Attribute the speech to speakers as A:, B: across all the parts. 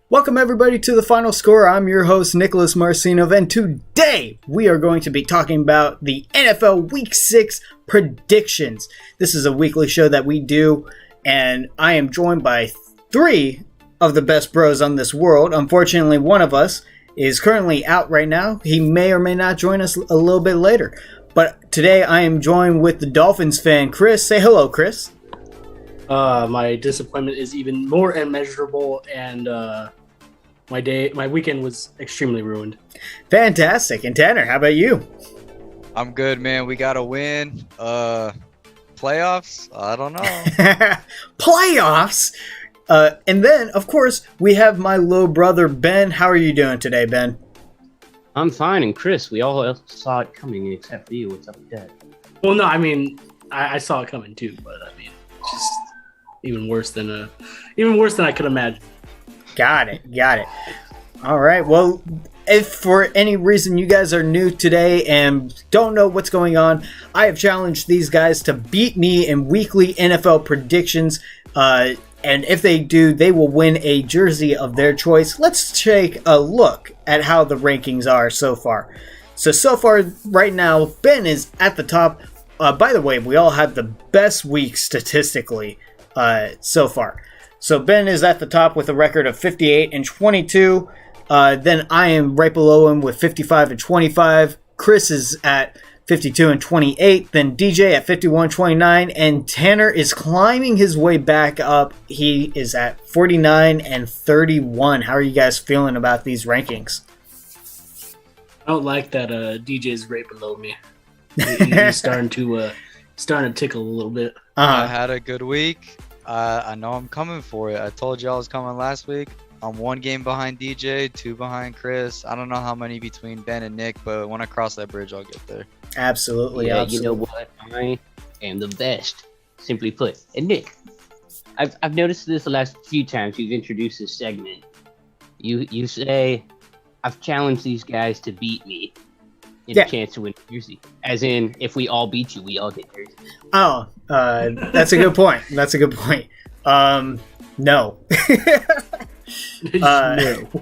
A: Welcome everybody to the Final Score. I'm your host Nicholas Marcinov, and today we are going to be talking about the NFL Week 6 predictions. This is a weekly show that we do, and I am joined by three of the best bros on this world. Unfortunately, one of us is currently out right now. He may or may not join us a little bit later. But today I am joined with the Dolphins fan, Chris. Say hello, Chris.
B: My disappointment is even more immeasurable, and my weekend was extremely ruined.
A: Fantastic. And Tanner, how about you?
C: I'm good, man. We got to win. Playoffs? I don't know.
A: Playoffs? And then, of course, we have my little brother, Ben. How are you doing today, Ben?
D: I'm fine, and Chris, we all saw it coming except for you. What's up with that?
B: Well, no, I mean, I saw it coming too, but I mean, just even worse than I could imagine.
A: Got it. All right. Well, if for any reason you guys are new today and don't know what's going on, I have challenged these guys to beat me in weekly NFL predictions. And if they do, they will win a jersey of their choice. Let's take a look at how the rankings are so far. So far, right now, Ben is at the top. By the way, we all have the best week statistically so far. So Ben is at the top with a record of 58-22. Then I am right below him with 55-25. Chris is at 52-28, then DJ at 51-29, and Tanner is climbing his way back up. He is at 49-31. How are you guys feeling about these rankings?
B: I don't like that DJ's right below me. He's starting to tickle a little bit.
C: I had a good week. I know I'm coming for it. I told you I was coming last week. I'm one game behind DJ, two behind Chris. I don't know how many between Ben and Nick, but when I cross that bridge, I'll get there.
A: Absolutely.
D: Yeah, you know what? I am the best, simply put. And Nick, I've noticed this the last few times you've introduced this segment. You say, I've challenged these guys to beat me in a chance to win jersey. As in, if we all beat you, we all get jersey.
A: Oh, that's a good point. No.
B: No.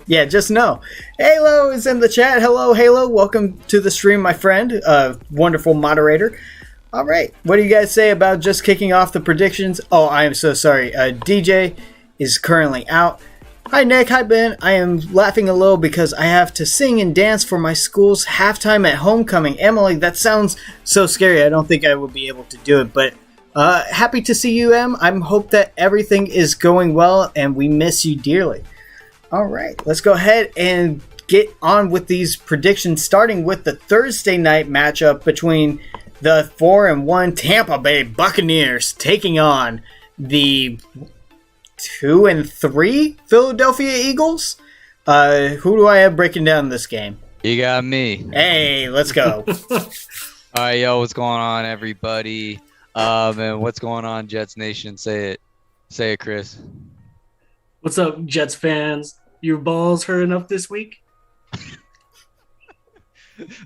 A: Yeah, just no. Halo is in the chat. Hello, Halo. Welcome to the stream, my friend. Wonderful moderator. All right. What do you guys say about just kicking off the predictions? Oh, I am so sorry. DJ is currently out. Hi, Nick. Hi, Ben. I am laughing a little because I have to sing and dance for my school's halftime at homecoming. Emily, that sounds so scary. I don't think I would be able to do it, but happy to see you, Em. I hope that everything is going well, and we miss you dearly. All right, let's go ahead and get on with these predictions, starting with the Thursday night matchup between the 4-1 Tampa Bay Buccaneers taking on the 2-3 Philadelphia Eagles. Who do I have breaking down this game?
C: You got me.
A: Hey, let's go.
C: All right, yo, what's going on, everybody? And what's going on, Jets Nation? Say it, Chris.
B: What's up, Jets fans? Your balls hurt enough this week?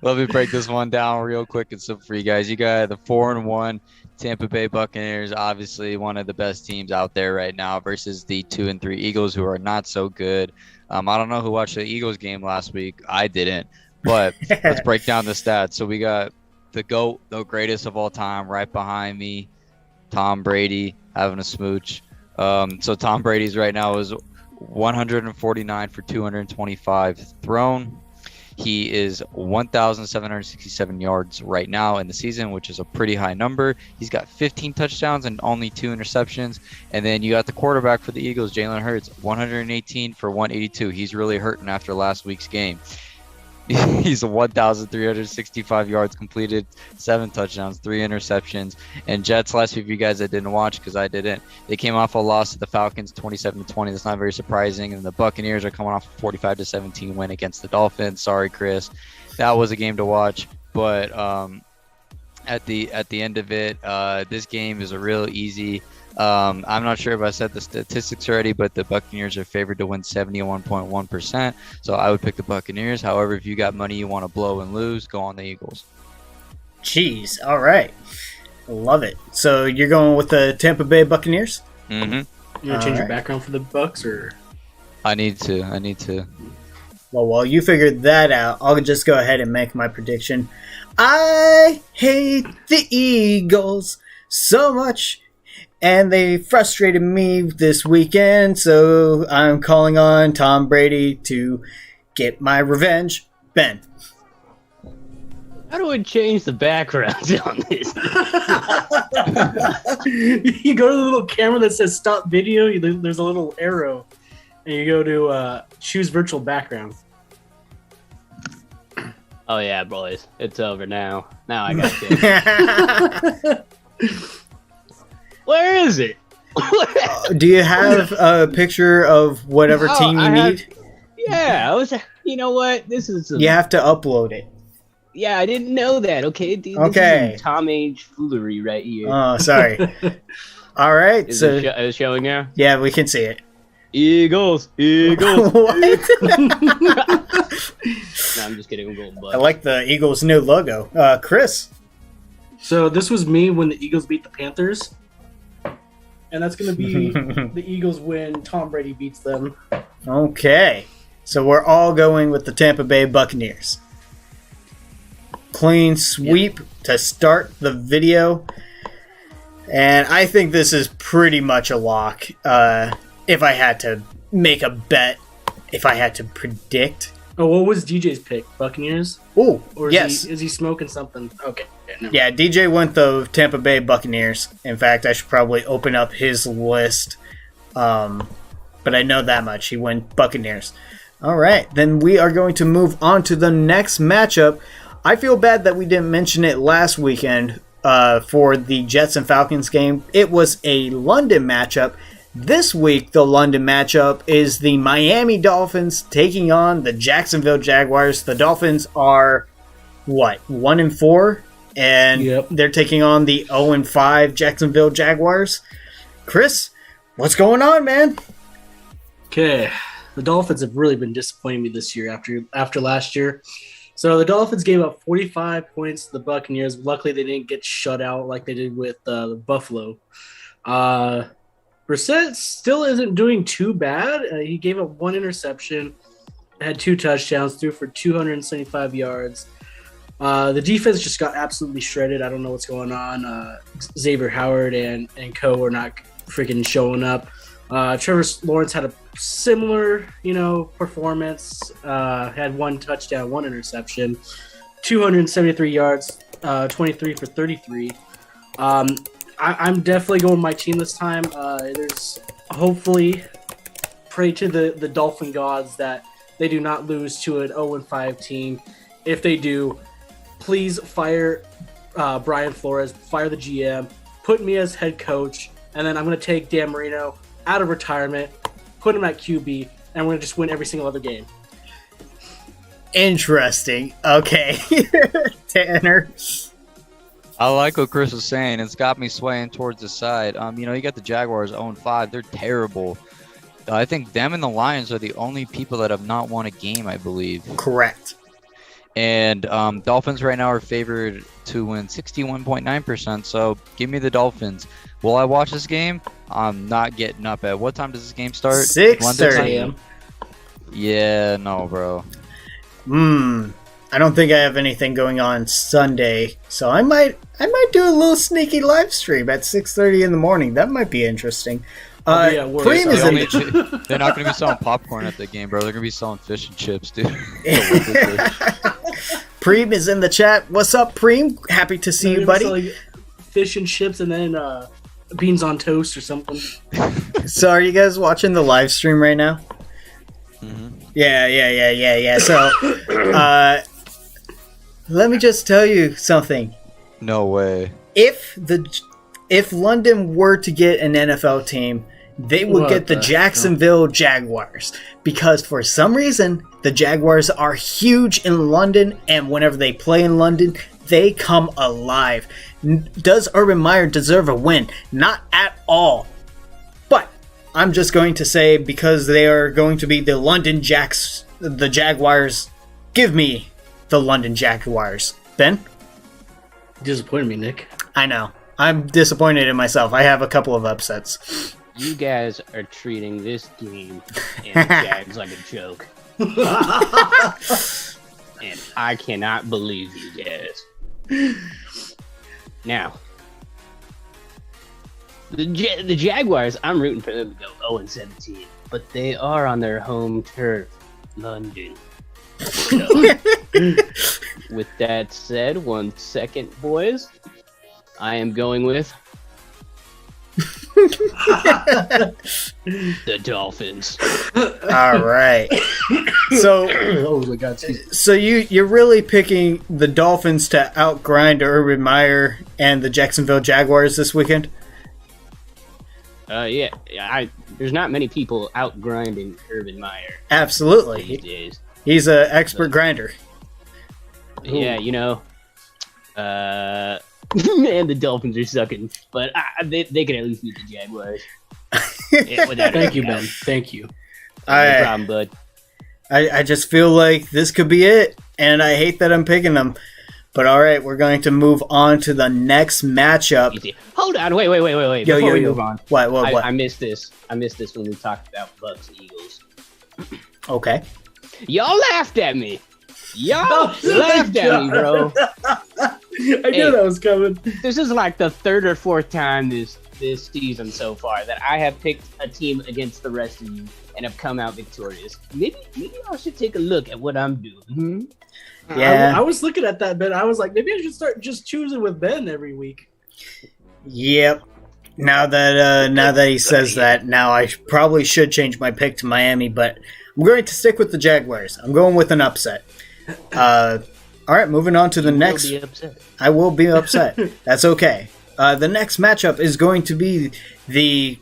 C: Let me break this one down real quick and simple for you guys. You got the 4-1 Tampa Bay Buccaneers, obviously one of the best teams out there right now, versus the 2-3 Eagles, who are not so good. I don't know who watched the Eagles game last week. I didn't, but let's break down the stats. So we got the GOAT, the greatest of all time, right behind me, Tom Brady, having a smooch. So Tom Brady's right now is 149 for 225 thrown. He is 1,767 yards right now in the season, which is a pretty high number. He's got 15 touchdowns and only 2 interceptions. And then you got the quarterback for the Eagles, Jalen Hurts, 118 for 182. He's really hurting after last week's game. He's 1,365 yards completed, 7 touchdowns, 3 interceptions. And Jets, last few of you guys that didn't watch, because I didn't, they came off a loss to the Falcons 27-20. That's not very surprising. And the Buccaneers are coming off a 45-17 win against the Dolphins. Sorry, Chris. That was a game to watch. But at the end of it, this game is a real easy. I'm not sure if I said the statistics already, but the Buccaneers are favored to win 71.1%. So I would pick the Buccaneers. However, if you got money you want to blow and lose, go on the Eagles.
A: Jeez. All right. Love it. So you're going with the Tampa Bay Buccaneers?
C: Mm-hmm.
B: You want to change your background for the Bucks, or?
C: I need to.
A: Well, while you figured that out, I'll just go ahead and make my prediction. I hate the Eagles so much, and they frustrated me this weekend, so I'm calling on Tom Brady to get my revenge. Ben.
D: How do I change the background on this?
B: You go to the little camera that says stop video, there's a little arrow, and you go to choose virtual background.
D: Oh yeah, boys, it's over now. Now I got you. Where is it?
A: Do you have a picture of whatever team you need?
D: Yeah, I was. You know what? This is.
A: You have to upload it.
D: Yeah, I didn't know that. Okay, dude.
A: Okay.
D: This is Tom Age foolery right here.
A: Oh, sorry. All right.
D: Is
A: So
D: it showing now?
A: yeah, we can see it.
D: Eagles.
A: What?
D: No, I'm just kidding. I'm going
A: I
D: butt.
A: like the Eagles' new logo. Chris.
B: So this was me when the Eagles beat the Panthers. And that's going to be the Eagles win. Tom Brady beats them.
A: Okay. So we're all going with the Tampa Bay Buccaneers. Clean sweep to start the video. And I think this is pretty much a lock. If I had to make a bet, if I had to predict.
B: Oh, what was DJ's pick? Buccaneers?
A: Oh,
B: Or
A: yes.
B: is he smoking something? Okay.
A: Yeah, DJ went the Tampa Bay Buccaneers. In fact, I should probably open up his list. But I know that much. He went Buccaneers. All right, then we are going to move on to the next matchup. I feel bad that we didn't mention it last weekend for the Jets and Falcons game. It was a London matchup. This week, the London matchup is the Miami Dolphins taking on the Jacksonville Jaguars. The Dolphins are, 1-4? And
B: Yep.
A: They're taking on the 0-5 Jacksonville Jaguars. Chris, what's going on, man?
B: Okay. The Dolphins have really been disappointing me this year after last year. So the Dolphins gave up 45 points to the Buccaneers. Luckily, they didn't get shut out like they did with Buffalo. Brissett still isn't doing too bad. He gave up one interception, had 2 touchdowns, threw for 275 yards. The defense just got absolutely shredded. I don't know what's going on. Xavier Howard and co are not freaking showing up. Trevor Lawrence had a similar, performance. Had 1 touchdown, 1 interception, 273 yards, 23 for 33. I'm definitely going with my team this time. There's hopefully pray to the Dolphin gods that they do not lose to an 0-5 team. If they do, please fire Brian Flores, fire the GM, put me as head coach, and then I'm going to take Dan Marino out of retirement, put him at QB, and we're going to just win every single other game.
A: Interesting. Okay. Tanner.
C: I like what Chris was saying. It's got me swaying towards the side. You got the Jaguars 0-5. They're terrible. I think them and the Lions are the only people that have not won a game, I believe.
A: Correct.
C: And Dolphins right now are favored to win 61.9%. So give me the Dolphins. Will I watch this game? I'm not getting up at what time does this game start?
A: 6:30.
C: Yeah, no, bro.
A: I don't think I have anything going on Sunday, so I might do a little sneaky live stream at 6:30 in the morning. That might be interesting. Preem is in
C: They're not going to be selling popcorn at the game, bro. They're going to be selling fish and chips, dude.
A: Preem is in the chat. What's up, Preem? Happy to see you, buddy.
B: Like fish and chips and then beans on toast or something.
A: So are you guys watching the live stream right now?
C: Mm-hmm.
A: Yeah. So, let me just tell you something.
C: No way.
A: If London were to get an NFL team, they would get the Jacksonville Jaguars, because for some reason the Jaguars are huge in London, and whenever they play in London, they come alive. Does Urban Meyer deserve a win? Not at all. But I'm just going to say, because they are going to be the London Jacks, the Jaguars, give me the London Jaguars. Ben?
B: Disappointed me, Nick.
A: I know. I'm disappointed in myself. I have a couple of upsets.
D: You guys are treating this game and the Jags like a joke. And I cannot believe you guys. Now, the Jaguars, I'm rooting for them to go 0-17, but they are on their home turf, London. So, with that said, 1 second, boys. I am going with the Dolphins.
A: All right. So,
B: oh my God!
A: so you're really picking the Dolphins to outgrind Urban Meyer and the Jacksonville Jaguars this weekend?
D: Yeah. There's not many people out grinding Urban Meyer
A: Absolutely.
D: these days.
A: He's an expert grinder.
D: Yeah, man, the Dolphins are sucking, but they can at least beat the Jaguars. Yeah,
B: Thank you, Ben. Thank you.
D: No problem, bud.
A: I just feel like this could be it, and I hate that I'm picking them. But all right, we're going to move on to the next matchup.
D: Easy. Hold on, wait.
A: Yo,
D: Before we move on,
A: What?
D: I missed this. I missed this when we talked about Bucks and Eagles.
A: Okay.
D: Y'all laughed at me. Y'all laughed at me, bro.
B: I knew that was coming.
D: This is like the third or fourth time this season so far that I have picked a team against the rest of you and have come out victorious. Maybe I should take a look at what I'm doing.
A: Yeah.
B: I was looking at that, Ben. I was like, maybe I should start just choosing with Ben every week.
A: Yep. Now that he says that, now I probably should change my pick to Miami, but I'm going to stick with the Jaguars. I'm going with an upset. All right, moving on to the next.
D: Be upset.
A: I will be upset. That's okay. The next matchup is going to be the,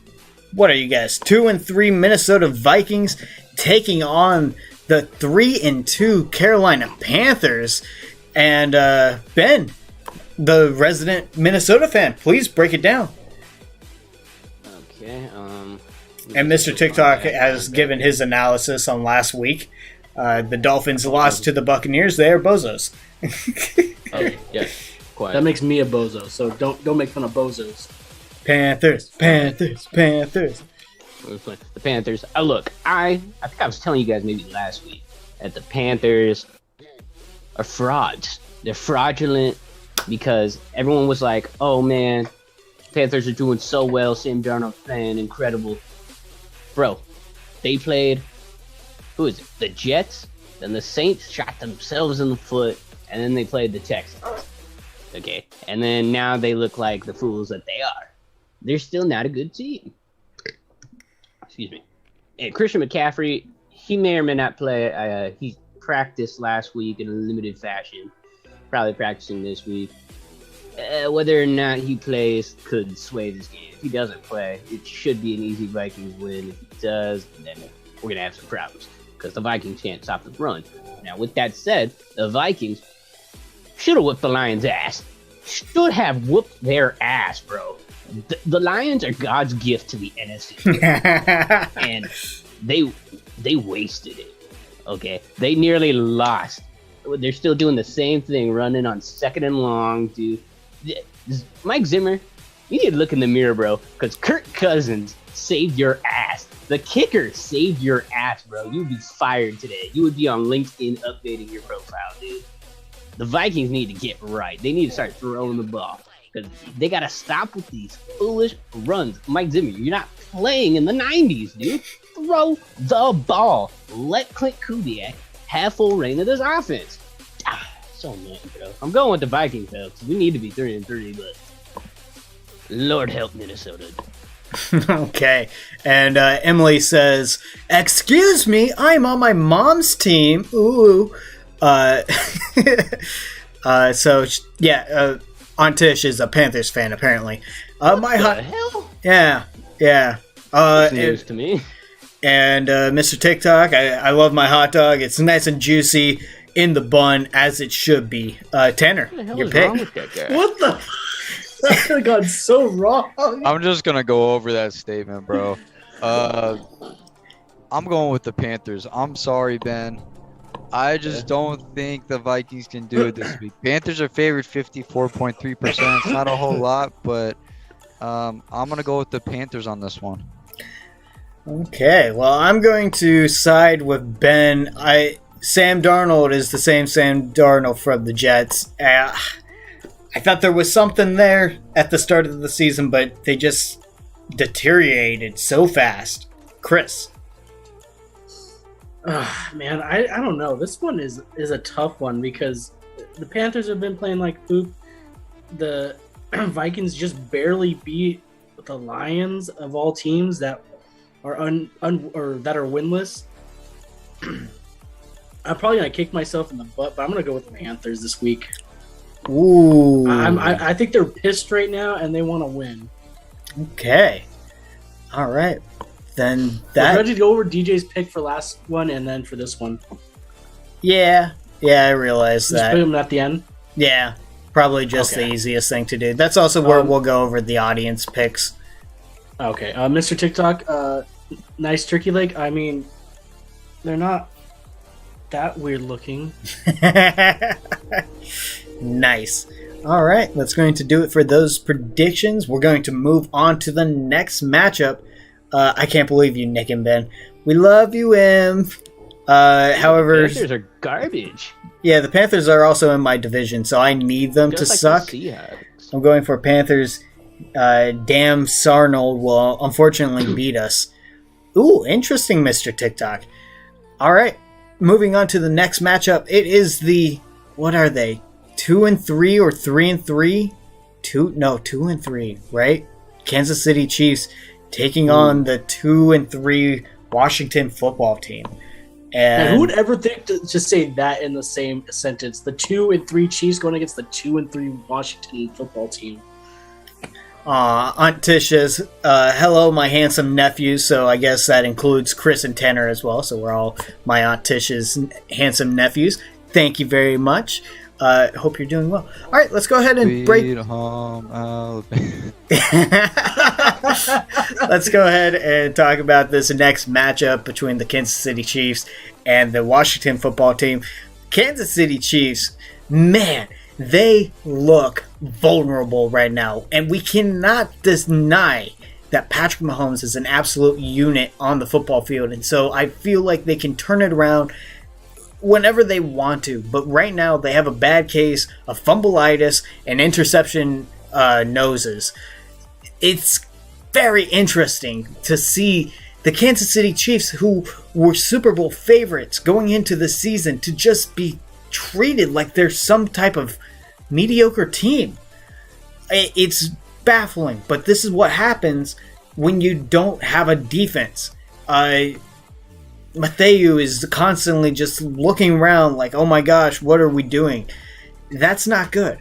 A: what are you guys, 2-3 Minnesota Vikings taking on the 3-2 Carolina Panthers. And Ben, the resident Minnesota fan, please break it down.
D: Okay.
A: And Mr. TikTok has given his analysis on last week. The Dolphins lost to the Buccaneers. They are bozos.
D: Okay, yeah. Quiet.
B: That makes me a bozo, so don't make fun of bozos.
A: Panthers.
D: The Panthers. Look, I think I was telling you guys maybe last week that the Panthers are frauds. They're fraudulent because everyone was like, "Oh man, Panthers are doing so well. Sam Darnold playing incredible." Bro, they played. Who is it? The Jets. Then the Saints shot themselves in the foot, and then they played the Texans. Okay, and then now they look like the fools that they are. They're still not a good team. Excuse me. And Christian McCaffrey, he may or may not play. He practiced last week in a limited fashion. Probably practicing this week. Whether or not he plays could sway this game. If he doesn't play, it should be an easy Vikings win. If he does, then we're going to have some problems because the Vikings can't stop the run. Now, with that said, the Vikings should have whooped the Lions' ass. Should have whooped their ass, bro. The Lions are God's gift to the NFC. And they wasted it. Okay? They nearly lost. They're still doing the same thing, running on 2nd and long, dude. Mike Zimmer, you need to look in the mirror, bro, because Kirk Cousins saved your ass. The kicker saved your ass, bro. You'd be fired today. You would be on LinkedIn updating your profile, dude. The Vikings need to get right. They need to start throwing the ball because they got to stop with these foolish runs. Mike Zimmer, you're not playing in the 90s, dude. Throw the ball. Let Clint Kubiak have full reign of this offense. So annoying, bro. I'm going with the Vikings, though. We need to be 3-3, but Lord help Minnesota.
A: Okay. And Emily says, "Excuse me, I'm on my mom's team." Ooh. So yeah, Aunt Tish is a Panthers fan apparently.
D: Hell?
A: Yeah.
D: News to me.
A: And Mr. TikTok, I love my hot dog. It's nice and juicy in the bun as it should be. Tanner,
D: What the hell
A: your
D: is
A: pick.
D: wrong with that guy?
B: What the? That could have gone so wrong.
C: I'm just gonna go over that statement, bro. I'm going with the Panthers. I'm sorry, Ben. I just don't think the Vikings can do it this week. Panthers are favored 54.3%. It's not a whole lot, but I'm gonna go with the Panthers on this one.
A: Okay, well, I'm going to side with Ben. Sam Darnold is the same Sam Darnold from the Jets. I thought there was something there at the start of the season, but they just deteriorated so fast. Chris.
B: Man, I don't know. This one is a tough one because the Panthers have been playing like poop. The Vikings just barely beat the Lions of all teams that are that are winless. I'm probably gonna kick myself in the butt, but I'm gonna go with the Panthers this week.
A: Ooh.
B: I think they're pissed right now and they want to win.
A: Okay. All right. Then that.
B: We're ready to go over DJ's pick for last one and then for this one.
A: Yeah, I realized
B: Just
A: that.
B: put them at the end.
A: Yeah, probably just the easiest thing to do. That's also where we'll go over the audience picks.
B: Okay, Mr. TikTok, nice turkey leg. I mean, they're not that weird looking.
A: Nice. All right, that's going to do it for those predictions. We're going to move on to the next matchup. I can't believe you, Nick and Ben. We love you, Im. However,
D: The Panthers are garbage.
A: Yeah, the Panthers are also in my division, so I need them to suck. I'm going for Panthers. Damn Sarnold will unfortunately beat us. Ooh, interesting, Mr. TikTok. All right, moving on to the next matchup. It is the, what are they? 2-3 or 3-3? 2-3, right? Kansas City Chiefs taking on the 2-3 Washington football team. And
B: who would ever think to just say that in the same sentence? The 2-3 Chiefs going against the 2-3 Washington football team.
A: Aunt Tisha's, hello, my handsome nephews. So I guess that includes Chris and Tanner as well. So we're all my Aunt Tisha's handsome nephews. Thank you very much. Hope you're doing well. All right, let's go ahead and break. Let's go ahead and talk about this next matchup between the Kansas City Chiefs and the Washington football team. Kansas City Chiefs, man, they look vulnerable right now, and we cannot deny that Patrick Mahomes is an absolute unit on the football field, and so I feel like they can turn it around whenever they want to, but right now they have a bad case of fumbleitis and interception noses. It's very interesting to see the Kansas City Chiefs, who were Super Bowl favorites going into the season, to just be treated like they're some type of mediocre team. It's baffling, but this is what happens when you don't have a defense. Matthew is constantly just looking around like, oh my gosh, what are we doing? That's not good.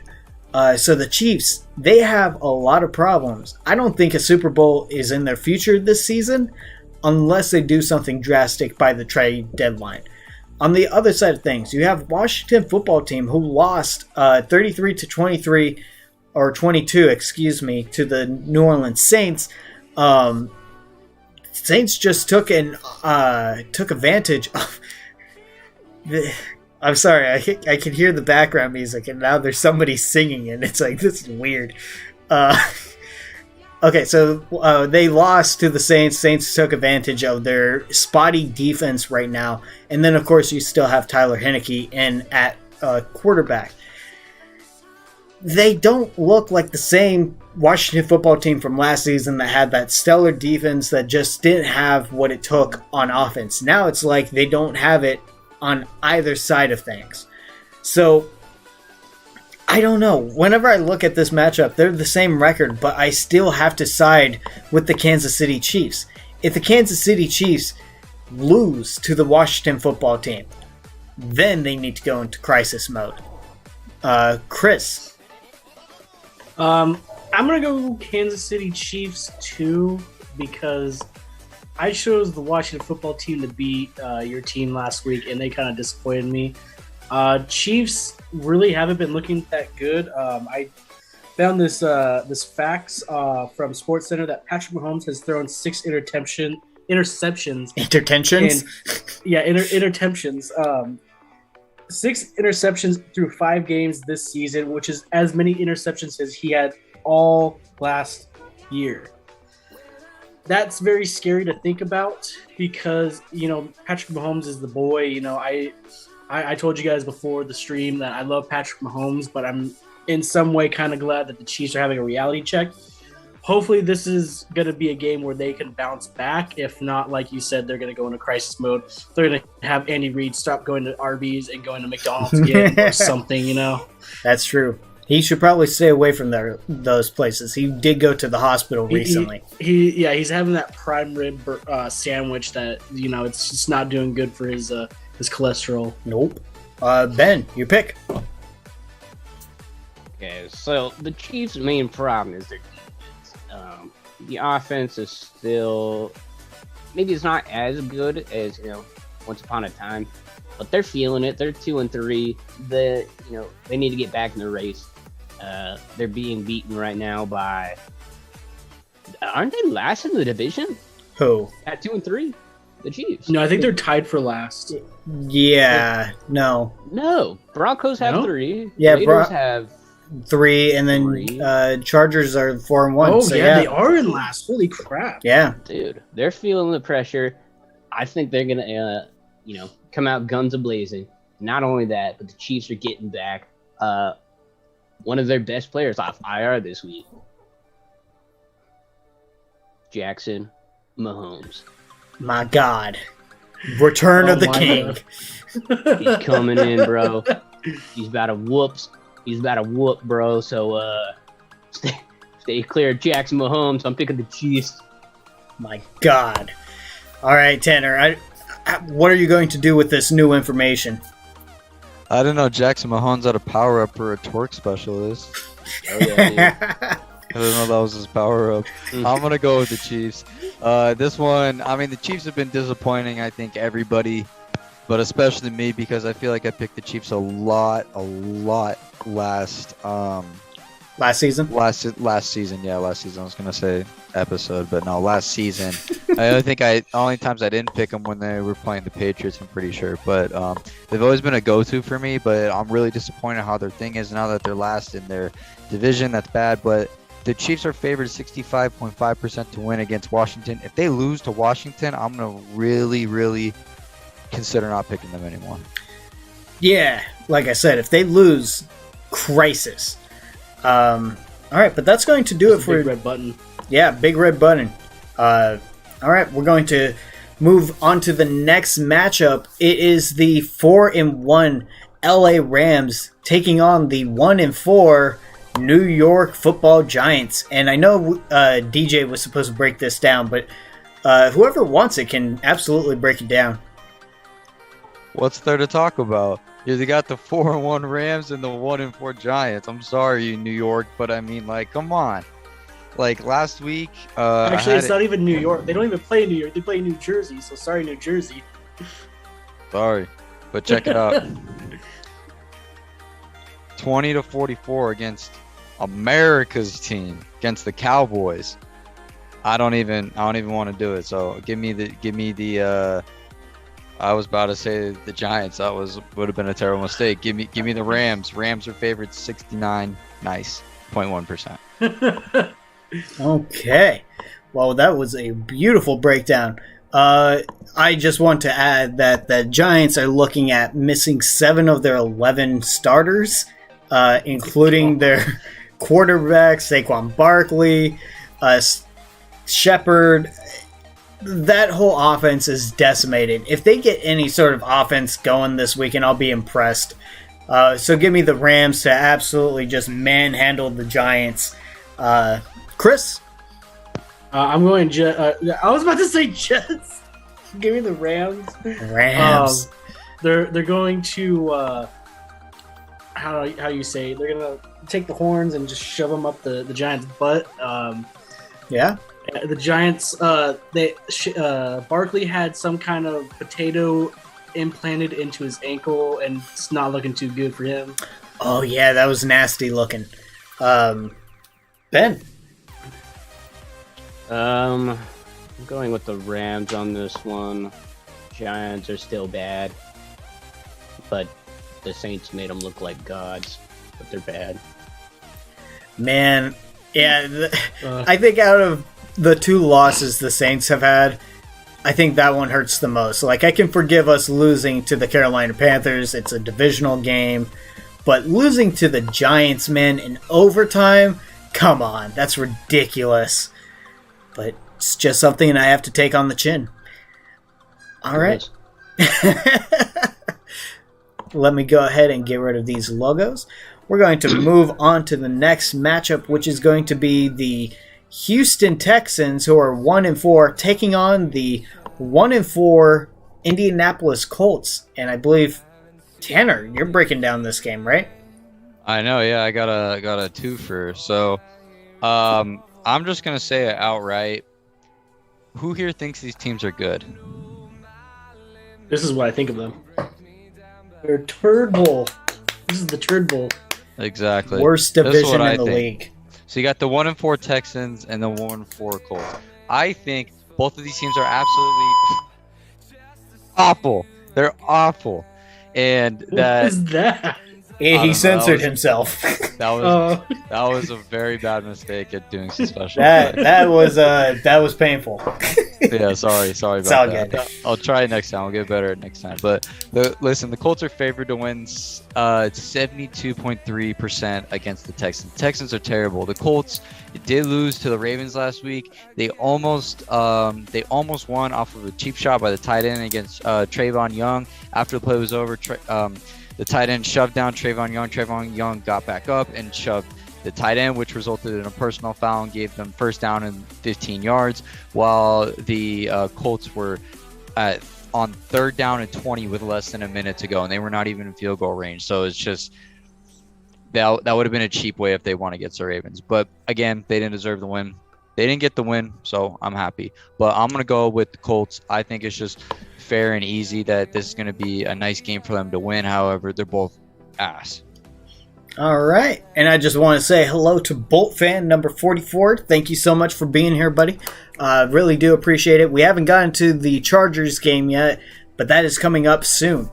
A: So the Chiefs, they have a lot of problems. I don't think a Super Bowl is in their future this season unless they do something drastic by the trade deadline. On the other side of things, you have Washington football team who lost 33-23 or 22, to the New Orleans Saints. Saints just took advantage of. I'm sorry, I can hear the background music, and now there's somebody singing, and it's like, this is weird. Okay, so they lost to the Saints. Saints took advantage of their spotty defense right now, and then of course you still have Tyler Heineke in at quarterback. They don't look like the same Washington football team from last season that had that stellar defense that just didn't have what it took on offense. Now it's like they don't have it on either side of things. So, I don't know. Whenever I look at this matchup, they're the same record, but I still have to side with the Kansas City Chiefs. If the Kansas City Chiefs lose to the Washington football team, then they need to go into crisis mode. Chris.
B: I'm going to go Kansas City Chiefs too, because I chose the Washington football team to beat your team last week, and they kind of disappointed me. Chiefs really haven't been looking that good. I found this facts from SportsCenter that Patrick Mahomes has thrown 6 interceptions.
A: Intertentions?
B: Interceptions. 6 interceptions through 5 games this season, which is as many interceptions as he had all last year. that's very scary to think about because, Patrick Mahomes is the boy. I told you guys before the stream that I love Patrick Mahomes, but I'm in some way kind of glad that the Chiefs are having a reality check. Hopefully this is going to be a game where they can bounce back. If not, like you said, they're going to go into crisis mode. They're going to have Andy Reid stop going to Arby's and going to McDonald's again or something,
A: That's true. He should probably stay away from those places. He did go to the hospital recently.
B: He's having that prime rib sandwich that, it's just not doing good for his cholesterol.
A: Nope. Ben, your pick.
D: Okay, so the Chiefs' main problem is their defense. The offense is still, maybe it's not as good as once upon a time, but they're feeling it. They're 2-3. They need to get back in the race. They're being beaten right now by. Aren't they last in the division?
A: Who?
D: At 2-3, the Chiefs.
B: No, I think they're tied for last.
A: Yeah, no.
D: Broncos have 3.
A: Yeah,
D: Raiders have
A: 3, and then Chargers are 4-1.
B: Oh,
A: so
B: yeah, they are in last. Holy crap!
A: Yeah,
D: dude, they're feeling the pressure. I think they're gonna, come out guns a-blazing. Not only that, but the Chiefs are getting back one of their best players off IR this week, Jackson Mahomes.
A: My God, Return of the King.
D: He's coming in, bro. He's about to whoop, bro. So stay clear of Jackson Mahomes. I'm picking the Chiefs.
A: My God. All right, Tanner. What are you going to do with this new information?
C: I didn't know Jackson Mahomes had a power-up or a torque specialist.
D: Oh, yeah,
C: I didn't know that was his power-up. I'm going to go with the Chiefs. This one, the Chiefs have been disappointing, I think, everybody, but especially me because I feel like I picked the Chiefs a lot last
A: season?
C: Last season. I was going to say episode, but no, last season. Only times I didn't pick them when they were playing the Patriots, I'm pretty sure. But they've always been a go-to for me, but I'm really disappointed how their thing is now that they're last in their division. That's bad, but the Chiefs are favored 65.5% to win against Washington. If they lose to Washington, I'm going to really, really consider not picking them anymore.
A: Yeah, like I said, if they lose, crisis. All right, but that's going to do it for
B: big red button.
A: Yeah, big red button. All right, we're going to move on to the next matchup. It is the 4-1 LA Rams taking on the 1-4 New York Football Giants. And I know DJ was supposed to break this down, but whoever wants it can absolutely break it down.
C: What's there to talk about? You got the 4-1 Rams and the 1-4 Giants. I'm sorry, New York, but come on. Like last week.
B: Actually, it's not even New York. They don't even play in New York. They play in New Jersey. So sorry, New Jersey.
C: Sorry, but check it out. 20-44 against America's team, against the Cowboys. I don't even want to do it. So give me the. I was about to say the Giants. That would have been a terrible mistake. Give me the Rams. Rams are favored 69. Nice, 0.1%.
A: Okay. Well, that was a beautiful breakdown. I just want to add that the Giants are looking at missing 7 of their 11 starters, including their quarterbacks, Saquon Barkley, Shepard. That whole offense is decimated. If they get any sort of offense going this weekend, I'll be impressed. So give me the Rams to absolutely just manhandle the Giants. Chris?
B: I'm going I was about to say Jets. Give me the Rams.
A: Rams.
B: They're going to how you say, they're gonna take the horns and just shove them up the Giants' butt.
A: Yeah.
B: The Giants, Barkley had some kind of potato implanted into his ankle, and it's not looking too good for him.
A: Oh yeah, that was nasty looking. Ben?
D: I'm going with the Rams on this one. Giants are still bad, but the Saints made them look like gods, but they're bad.
A: Man, yeah, I think out of the two losses the Saints have had, I think that one hurts the most. Like, I can forgive us losing to the Carolina Panthers. It's a divisional game. But losing to the Giants, man, in overtime, come on. That's ridiculous. But it's just something I have to take on the chin. All right. Let me go ahead and get rid of these logos. We're going to move on to the next matchup, which is going to be the Houston Texans, who are 1-4, taking on the 1-4 Indianapolis Colts. And I believe, Tanner, you're breaking down this game, right?
C: I know, yeah. I got a twofer. So, I'm just gonna say it outright. Who here thinks these teams are good?
B: This is what I think of them. They're Turd Bowl. This is the Turd Bowl.
C: Exactly.
A: Worst division in the league.
C: So you got the 1-4 Texans and the 1-4 Colts. I think both of these teams are absolutely awful. They're awful. And that
B: What is that?
A: He censored himself.
C: that was a very bad mistake at doing some special.
A: that was painful.
C: Yeah, sorry about
A: all
C: that.
A: good.
C: I'll try it next time. I'll get better at next time. But listen, the Colts are favored to win 72.3% against the Texans. The Texans are terrible. The Colts did lose to the Ravens last week. They almost won off of a cheap shot by the tight end against Trayvon Young. After the play was over, the tight end shoved down Trayvon Young. Trayvon Young got back up and shoved the tight end, which resulted in a personal foul and gave them first down and 15 yards, while the Colts were on third down and 20 with less than a minute to go, and they were not even in field goal range. So it's just that would have been a cheap way if they won against the Ravens. But again, they didn't deserve the win. They didn't get the win, so I'm happy. But I'm going to go with the Colts. I think it's just fair and easy that this is going to be a nice game for them to win. However, they're both ass.
A: All right. And I just want to say hello to Bolt fan number 44. Thank you so much for being here, buddy. Really do appreciate it. We haven't gotten to the Chargers game yet, but that is coming up soon.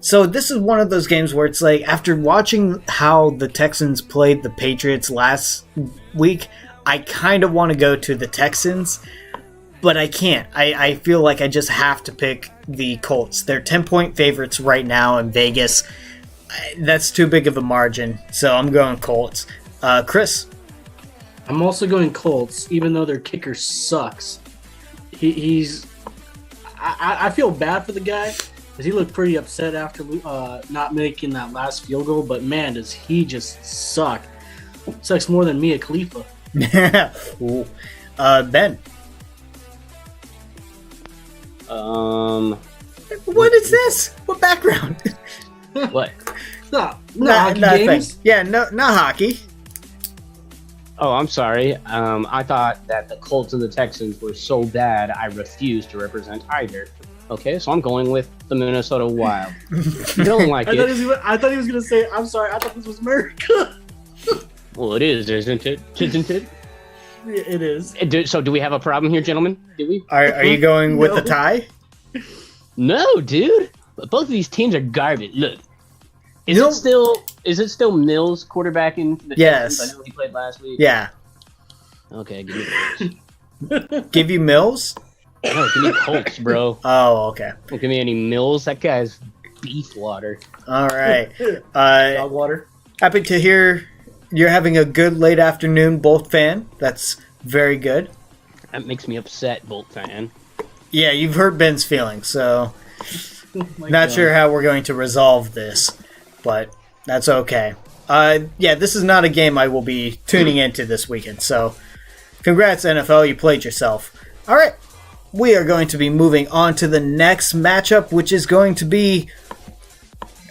A: So this is one of those games where it's like, after watching how the Texans played the Patriots last week, I kind of want to go to the Texans, but I can't. I feel like I just have to pick the Colts. They're 10-point favorites right now in Vegas. That's too big of a margin, so I'm going Colts. Chris?
B: I'm also going Colts, even though their kicker sucks. I feel bad for the guy, because he looked pretty upset after not making that last field goal, but man, does he just suck. Sucks more than Mia Khalifa.
A: Ben? What is this? What background?
D: What?
B: Not hockey games.
A: Yeah, not hockey.
D: Oh, I'm sorry. I thought that the Colts and the Texans were so bad, I refused to represent either. Okay, so I'm going with the Minnesota Wild. You don't like it.
B: I thought he was going to say, I'm sorry, I thought this was America.
D: Well, it is, isn't it? Isn't it?
B: It is.
D: So do we have a problem here, gentlemen? Do we?
A: Are you going with the tie?
D: No, dude. Both of these teams are garbage. Look, is it still Mills quarterbacking the
A: Yes.
D: Texans? I know he played last week.
A: Yeah.
D: Okay, give me Mills.
A: Give you Mills?
D: No, give me Colts, bro.
A: Oh, okay.
D: Don't give me any Mills. That guy's beef water.
A: All right.
B: Dog water.
A: Happy to hear you're having a good late afternoon Bolt fan. That's very good.
D: That makes me upset, Bolt fan.
A: Yeah, you've hurt Ben's feelings, so
B: God.
A: sure how we're going to resolve this, but that's okay. Yeah, this is not a game I will be tuning into this weekend, so congrats, NFL, you played yourself. All right, we are going to be moving on to the next matchup, which is going to be...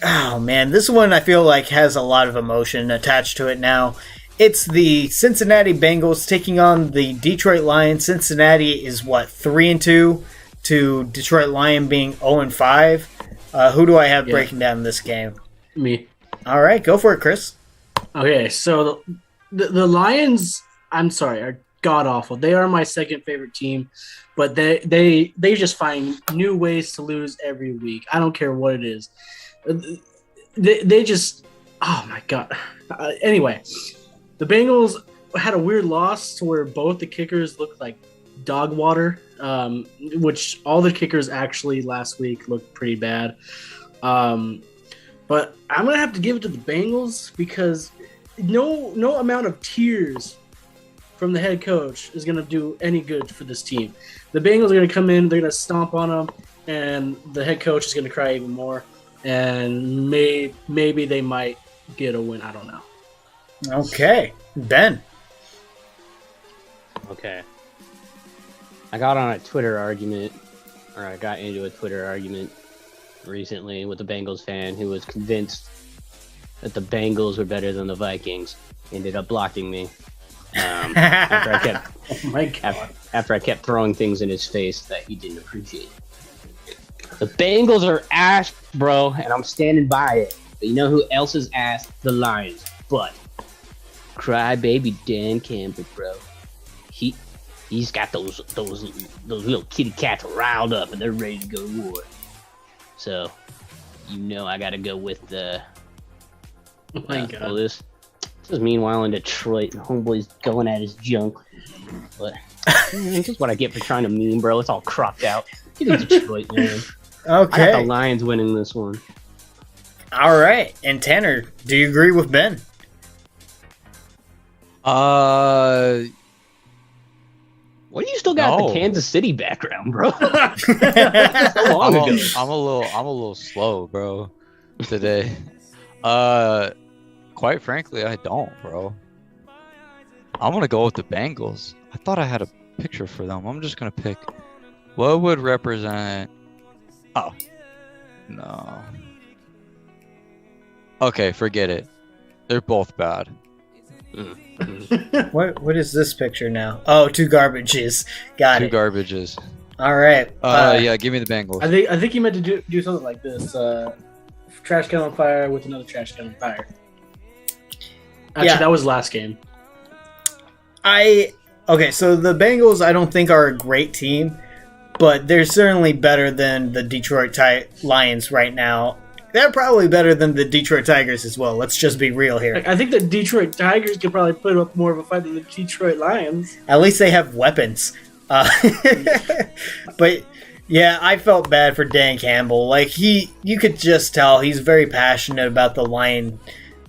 A: Oh, man, this one I feel like has a lot of emotion attached to it now. It's the Cincinnati Bengals taking on the Detroit Lions. Cincinnati is, 3-2 to Detroit Lion being 0-5. Who do I have breaking down this game?
B: Me.
A: All right, go for it, Chris.
B: Okay, so the Lions, I'm sorry, are god-awful. They are my second favorite team, but they just find new ways to lose every week. I don't care what it is. They just, oh my God. Anyway, the Bengals, had a weird loss to where both the kickers looked like dog water, which all the kickers actually last week looked pretty bad. But I'm gonna have to give it to the Bengals because no amount of tears from the head coach is gonna do any good for this team. The Bengals are gonna come in, they're gonna stomp on them, and the head coach is gonna cry even more. And maybe they might get a win. I don't know.
A: Okay, Ben.
D: Okay. I got into a Twitter argument recently with a Bengals fan who was convinced that the Bengals were better than the Vikings. Ended up blocking me after I kept throwing things in his face that he didn't appreciate. The Bengals are ass, bro, and I'm standing by it. But you know who else is ass? The Lions. But crybaby Dan Campbell, bro. He's got those little kitty cats riled up and they're ready to go to war. So, I gotta go with the.
B: Oh my God.
D: Well, this is meanwhile in Detroit, and homeboy's going at his junk. But this is what I get for trying to meme, bro. It's all cropped out. Get in Detroit, man.
A: Okay.
D: I got the Lions winning this one.
A: All right. And Tanner, do you agree with Ben?
D: What do you still got the Kansas City background, bro? So
C: I'm
D: long ago.
C: a little slow, bro, today. Quite frankly, I don't, bro. I'm gonna go with the Bengals. I thought I had a picture for them. I'm just gonna pick what would represent. Oh, no. Okay, forget it. They're both bad.
A: What is this picture now? Oh, two garbages. Got it.
C: Two garbages.
A: All right.
C: Yeah, give me the Bengals.
B: I think you meant to do something like this. Trash can on fire with another trash can on fire. Actually, that was last game.
A: Okay, so the Bengals I don't think are a great team, but they're certainly better than the Detroit Lions right now. They're probably better than the Detroit Tigers as well. Let's just be real here.
B: I think the Detroit Tigers could probably put up more of a fight than the Detroit Lions.
A: At least they have weapons. But yeah, I felt bad for Dan Campbell. Like you could just tell he's very passionate about the Lion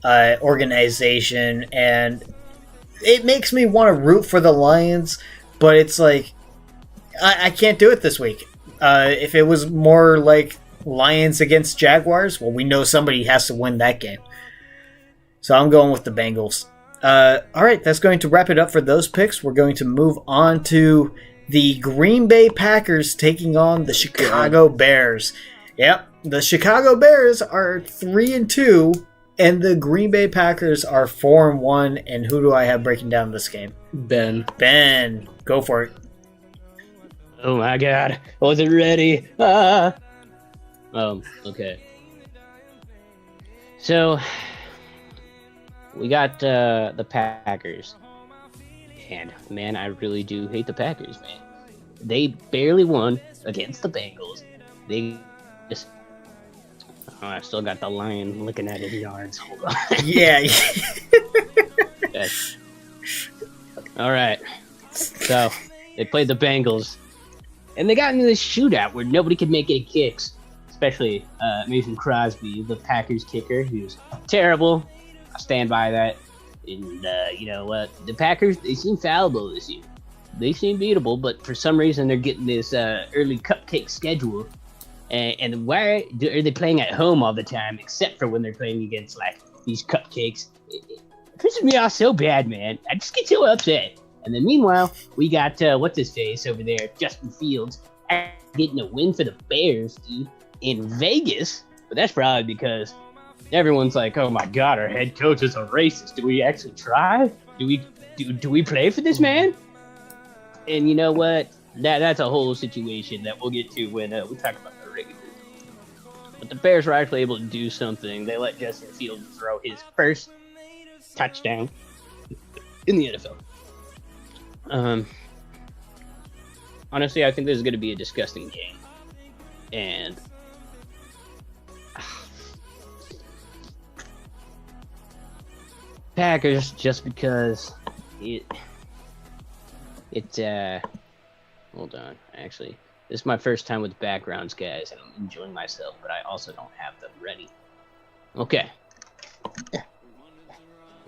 A: organization, and it makes me want to root for the Lions. But it's like I can't do it this week. If it was more like Lions against Jaguars, well, we know somebody has to win that game. So I'm going with the Bengals. All right, that's going to wrap it up for those picks. We're going to move on to the Green Bay Packers taking on the Chicago Bears. Yep, the Chicago Bears are 3-2, and the Green Bay Packers are 4-1. And who do I have breaking down this game?
B: Ben,
A: go for it.
D: Oh my God, I wasn't ready. Okay. So we got the Packers, and man, I really do hate the Packers, man. They barely won against the Bengals. They just. Oh, I still got the lion looking at his yards. Hold on.
A: Yeah.
D: Yes. All right. So they played the Bengals, and they got into this shootout where nobody could make any kicks. Especially Mason Crosby, the Packers kicker, who's terrible. I stand by that. And you know what? The Packers, they seem fallible this year. They seem beatable, but for some reason they're getting this early cupcake schedule. And why are they playing at home all the time, except for when they're playing against like these cupcakes? It pisses me off so bad, man. I just get so upset. And then meanwhile, we got what's his face over there, Justin Fields, getting a win for the Bears, dude. In Vegas, but that's probably because everyone's like, "Oh my God, our head coach is a racist." Do we actually try? Do we play for this man? And you know what? That's a whole situation that we'll get to when we talk about the regular. But the Bears were actually able to do something. They let Justin Fields throw his first touchdown in the NFL. Honestly, I think this is going to be a disgusting game, and. Packers, just because Hold on. Actually, this is my first time with backgrounds, guys, and I'm enjoying myself, but I also don't have them ready. Okay.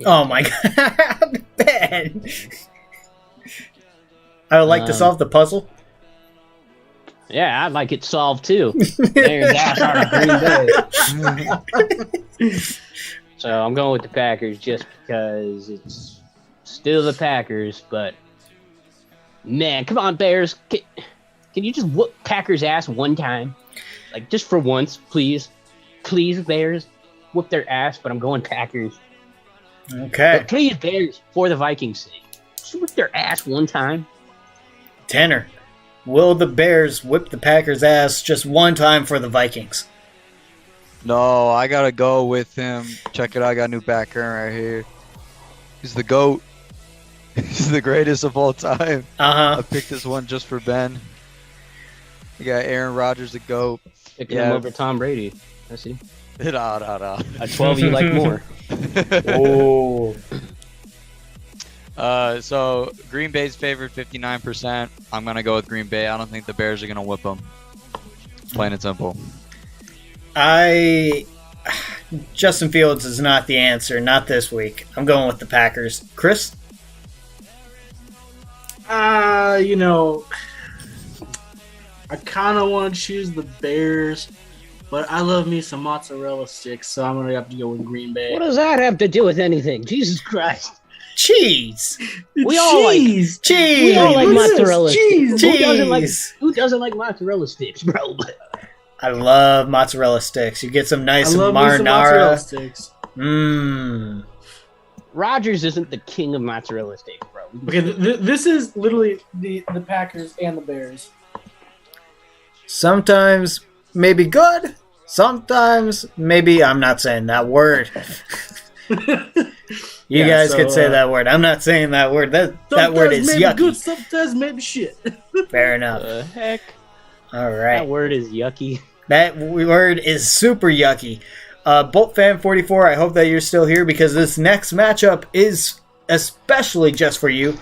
A: Oh my god, Ben! I would like to solve the puzzle.
D: Yeah, I'd like it solved too. There's our Green Bay. So I'm going with the Packers just because it's still the Packers, but man, come on, Bears. Can you just whoop Packers' ass one time? Like, just for once, please. Please, Bears, whoop their ass, but I'm going Packers.
A: Okay.
D: But please, Bears, for the Vikings' sake, just whip their ass one time.
A: Tanner, will the Bears whip the Packers' ass just one time for the Vikings?
C: No, I gotta go with him. Check it out, I got a new backer right here. He's the GOAT. He's the greatest of all time. I picked this one just for Ben. We got Aaron Rodgers, the GOAT.
D: Picking him over Tom Brady. I see.
C: No.
D: A 12 you like more.
C: So Green Bay's favored 59%. I'm gonna go with Green Bay. I don't think the Bears are gonna whip them. Plain and simple.
A: Justin Fields is not the answer. Not this week. I'm going with the Packers. Chris?
B: I kind of want to choose the Bears, but I love me some mozzarella sticks, so I'm going to have to go with Green Bay.
D: What does that have to do with anything? Jesus Christ.
A: Cheese.
D: We all like
A: cheese.
D: We all like mozzarella
A: cheese.
D: Sticks. Who doesn't like mozzarella sticks, bro?
A: I love mozzarella sticks. You get some nice marinara.
B: Mozzarella sticks.
A: Mmm.
D: Rodgers isn't the king of mozzarella sticks, bro.
B: Okay, this is literally the Packers and the Bears.
A: Sometimes maybe good. Sometimes maybe I'm not saying that word. You guys could say that word. I'm not saying that word. That word is
B: maybe
A: yucky.
B: Good, sometimes maybe shit.
A: Fair enough.
D: The heck?
A: All right.
D: That word is yucky.
A: That word is super yucky. Bolt Fan 44, I hope that you're still here because this next matchup is especially just for you.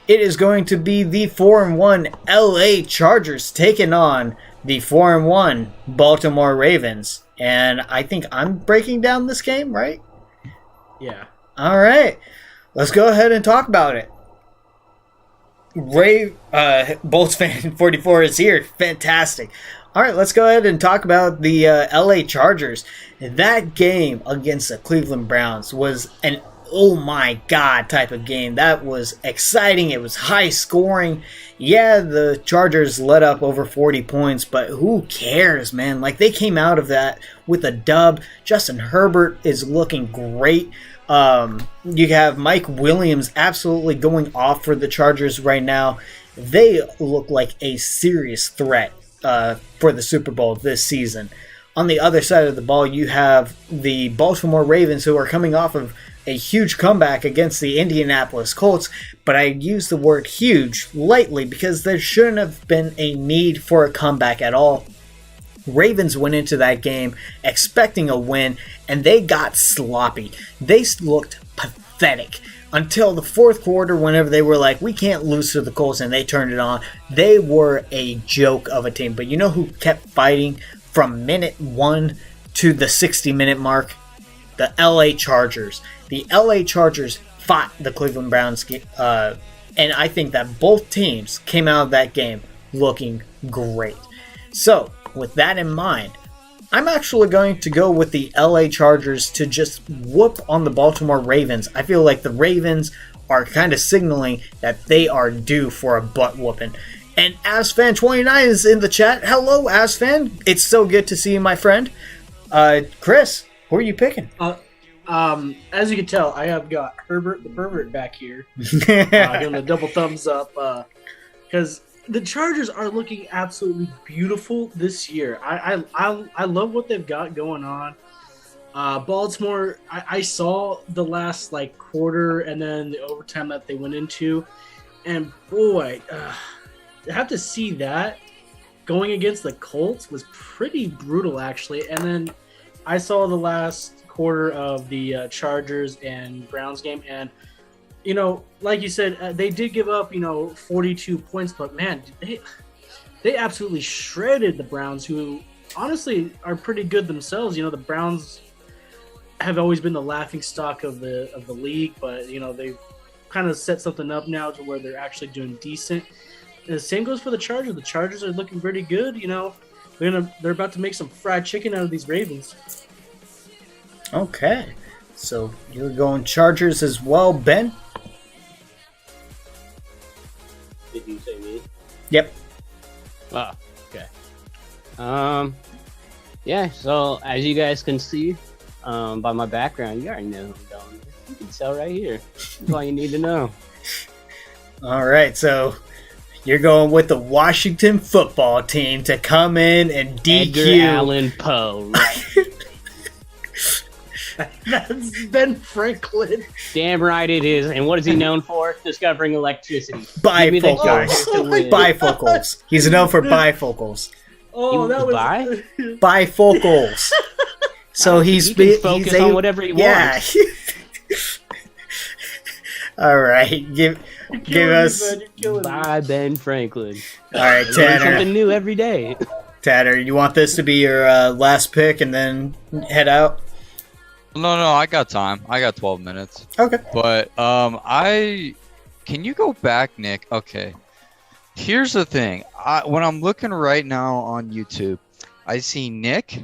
A: It is going to be the 4-1 LA Chargers taking on the 4-1 Baltimore Ravens. And I think I'm breaking down this game, right?
B: Yeah.
A: All right. Let's go ahead and talk about it. Bolts Fan 44 is here. Fantastic. All right, let's go ahead and talk about the LA Chargers. That game against the Cleveland Browns was an oh my god type of game. That was exciting. It was high scoring. Yeah, the Chargers let up over 40 points, but who cares, man? Like, they came out of that with a dub. Justin Herbert is looking great. You have Mike Williams absolutely going off for the Chargers right now. They look like a serious threat for the Super Bowl this season. On the other side of the ball, you have the Baltimore Ravens, who are coming off of a huge comeback against the Indianapolis Colts, but I use the word huge lightly because there shouldn't have been a need for a comeback at all. Ravens went into that game expecting a win, and they got sloppy. They looked pathetic until the fourth quarter, whenever they were like, we can't lose to the Colts, and they turned it on. They were a joke of a team. But you know who kept fighting from minute 1 to the 60-minute mark? The LA Chargers. The LA Chargers fought the Cleveland Browns, and I think that both teams came out of that game looking great. So, with that in mind, I'm actually going to go with the LA Chargers to just whoop on the Baltimore Ravens. I feel like the Ravens are kind of signaling that they are due for a butt whooping. And AsFan29 is in the chat. Hello, AsFan. It's so good to see you, my friend. Chris, who are you picking?
B: As you can tell, I have got Herbert the pervert back here. Give him a double thumbs up because the Chargers are looking absolutely beautiful this year. I love what they've got going on. Baltimore, I saw the last quarter and then the overtime that they went into, and boy, to have to see that going against the Colts was pretty brutal actually. And then I saw the last quarter of the Chargers and Browns game, and like you said, they did give up, 42 points, but man, they absolutely shredded the Browns, who honestly are pretty good themselves. The Browns have always been the laughing stock of the league, but they've kind of set something up now to where they're actually doing decent. And the same goes for the Chargers. The Chargers are looking pretty good. They're about to make some fried chicken out of these Ravens.
A: Okay, so you're going Chargers as well, Ben?
D: Did you say me?
A: Yep.
D: Oh, okay. Yeah, so as you guys can see by my background, you already know who I'm going with. You can tell right here. That's all you need to know.
A: All right, so you're going with the Washington football team to come in and DQ
D: Edgar Allan Poe. Right?
B: That's Ben Franklin.
D: Damn right it is. And what is he known for? Discovering electricity.
A: Bifocals. Bifocals. He's known for bifocals.
B: Oh, that was
A: bifocals. So
D: he can focus on whatever he wants.
A: All right, give us.
D: Bye, Ben Franklin.
A: All right, Tanner.
D: Something new every day.
A: Tanner, you want this to be your last pick and then head out?
C: No, I got time. I got 12 minutes.
A: Okay.
C: But can you go back, Nick? Okay. Here's the thing. When I'm looking right now on YouTube, I see Nick,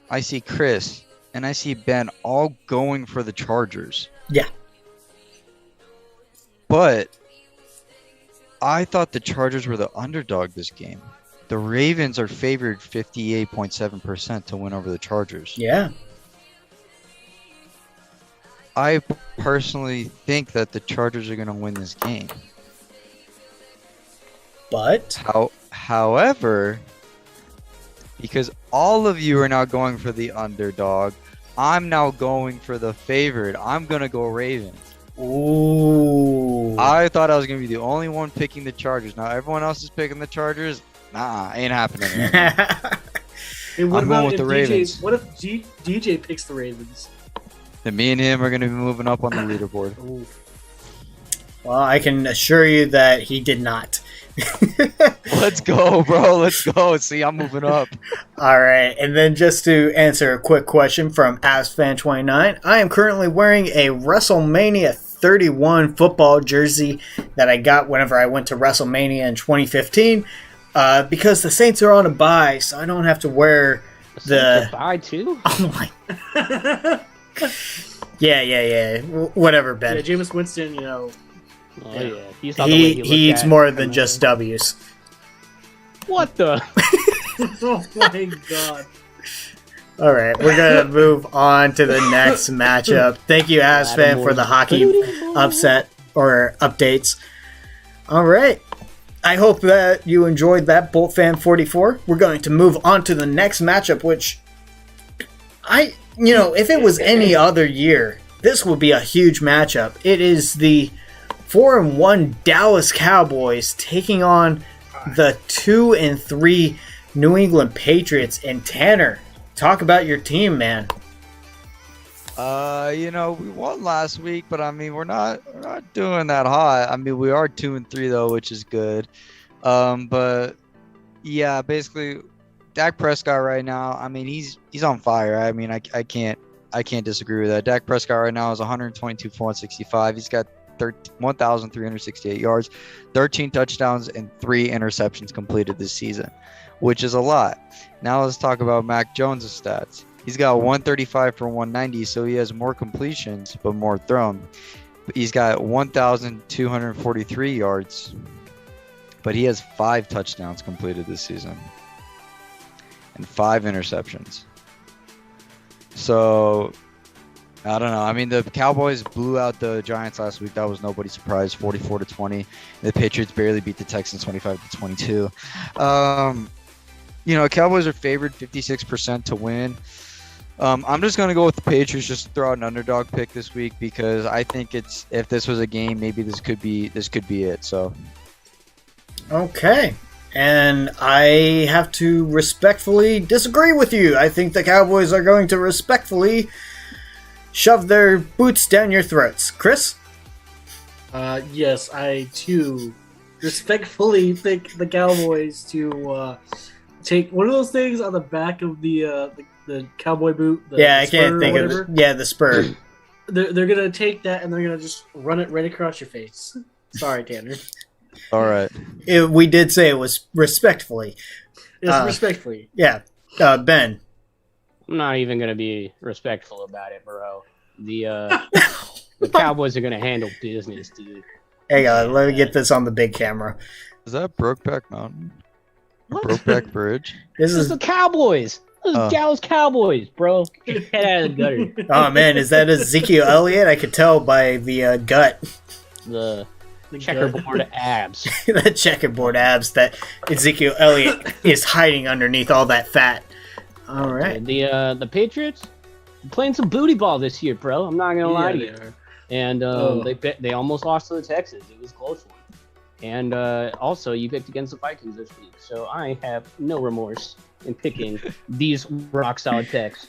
C: I see Chris, and I see Ben all going for the Chargers.
A: Yeah.
C: But I thought the Chargers were the underdog this game. The Ravens are favored 58.7% to win over the Chargers.
A: Yeah.
C: I personally think that the Chargers are going to win this game.
A: But
C: however, because all of you are now going for the underdog, I'm now going for the favorite. I'm going to go Ravens.
A: Ooh.
C: I thought I was going to be the only one picking the Chargers. Now everyone else is picking the Chargers. Nah, ain't happening.
B: And what
C: I'm
B: about
C: going with
B: if
C: the Ravens.
B: What if DJ picks the Ravens?
C: Then me and him are going to be moving up on the leaderboard.
B: Ooh.
A: Well, I can assure you that he did not.
C: Let's go, bro. Let's go. See, I'm moving up.
A: All right. And then just to answer a quick question from AsFan29, I am currently wearing a WrestleMania 31 football jersey that I got whenever I went to WrestleMania in 2015 because the Saints are on a bye, so I don't have to wear the
D: bye too?
A: Oh, my. Yeah. Whatever, Ben.
B: Yeah, Jameis Winston,
D: Oh, yeah.
A: He eats more than just W's.
D: What the?
B: Oh my god.
A: All right, we're going to move on to the next matchup. Thank you, AsFan, for the hockey upset or updates. All right. I hope that you enjoyed that, Bolt Fan 44. We're going to move on to the next matchup, which if it was any other year, this would be a huge matchup. It is the 4-1 Dallas Cowboys taking on the 2-3 New England Patriots. And Tanner, talk about your team, man.
C: We won last week, but I mean, we're not doing that hot. I mean, we are 2-3 though, which is good. But yeah, basically, Dak Prescott right now, I mean, he's on fire. I mean, I can't disagree with that. Dak Prescott right now is 122 for 165. He's got 1,368 yards, 13 touchdowns, and 3 interceptions completed this season, which is a lot. Now let's talk about Mac Jones' stats. He's got 135 for 190, so he has more completions, but more thrown. He's got 1,243 yards, but he has 5 touchdowns completed this season and 5 interceptions. So I don't know. I mean, the Cowboys blew out the Giants last week. That was nobody's surprise, 44-20. The Patriots barely beat the Texans 25-22. Cowboys are favored 56% to win. I'm just going to go with the Patriots, just throw out an underdog pick this week because I think if this was a game, maybe this could be it. So,
A: okay. And I have to respectfully disagree with you. I think the Cowboys are going to respectfully shove their boots down your throats. Chris?
B: Yes, I too respectfully think the Cowboys to take one of those things on the back of the cowboy boot.
A: I
B: the
A: can't
B: spur
A: think
B: or
A: of
B: whatever.
A: it. Yeah, the spur.
B: They're gonna take that and they're gonna just run it right across your face. Sorry, Tanner.
C: All right.
A: We did say it was respectfully.
B: Yes, respectfully.
A: Yeah. Ben.
D: I'm not even gonna be respectful about it, bro. The Cowboys are gonna handle business, dude.
A: Hang on, let me get this on the big camera.
C: Is that Brokeback Mountain?
D: What?
C: Brokeback Bridge?
A: This
D: This is
A: is
D: the Cowboys. This is Dallas Cowboys, bro. Get your head out of the gutter.
A: oh man, is that Ezekiel Elliott? I could tell by the gut,
D: The checkerboard abs.
A: the checkerboard abs that Ezekiel Elliott is hiding underneath all that fat. All right.
D: The Patriots playing some booty ball this year, bro. I'm not gonna lie to you. And they almost lost to the Texans. It was a close one. And also, you picked against the Vikings this week, so I have no remorse in picking these rock solid picks.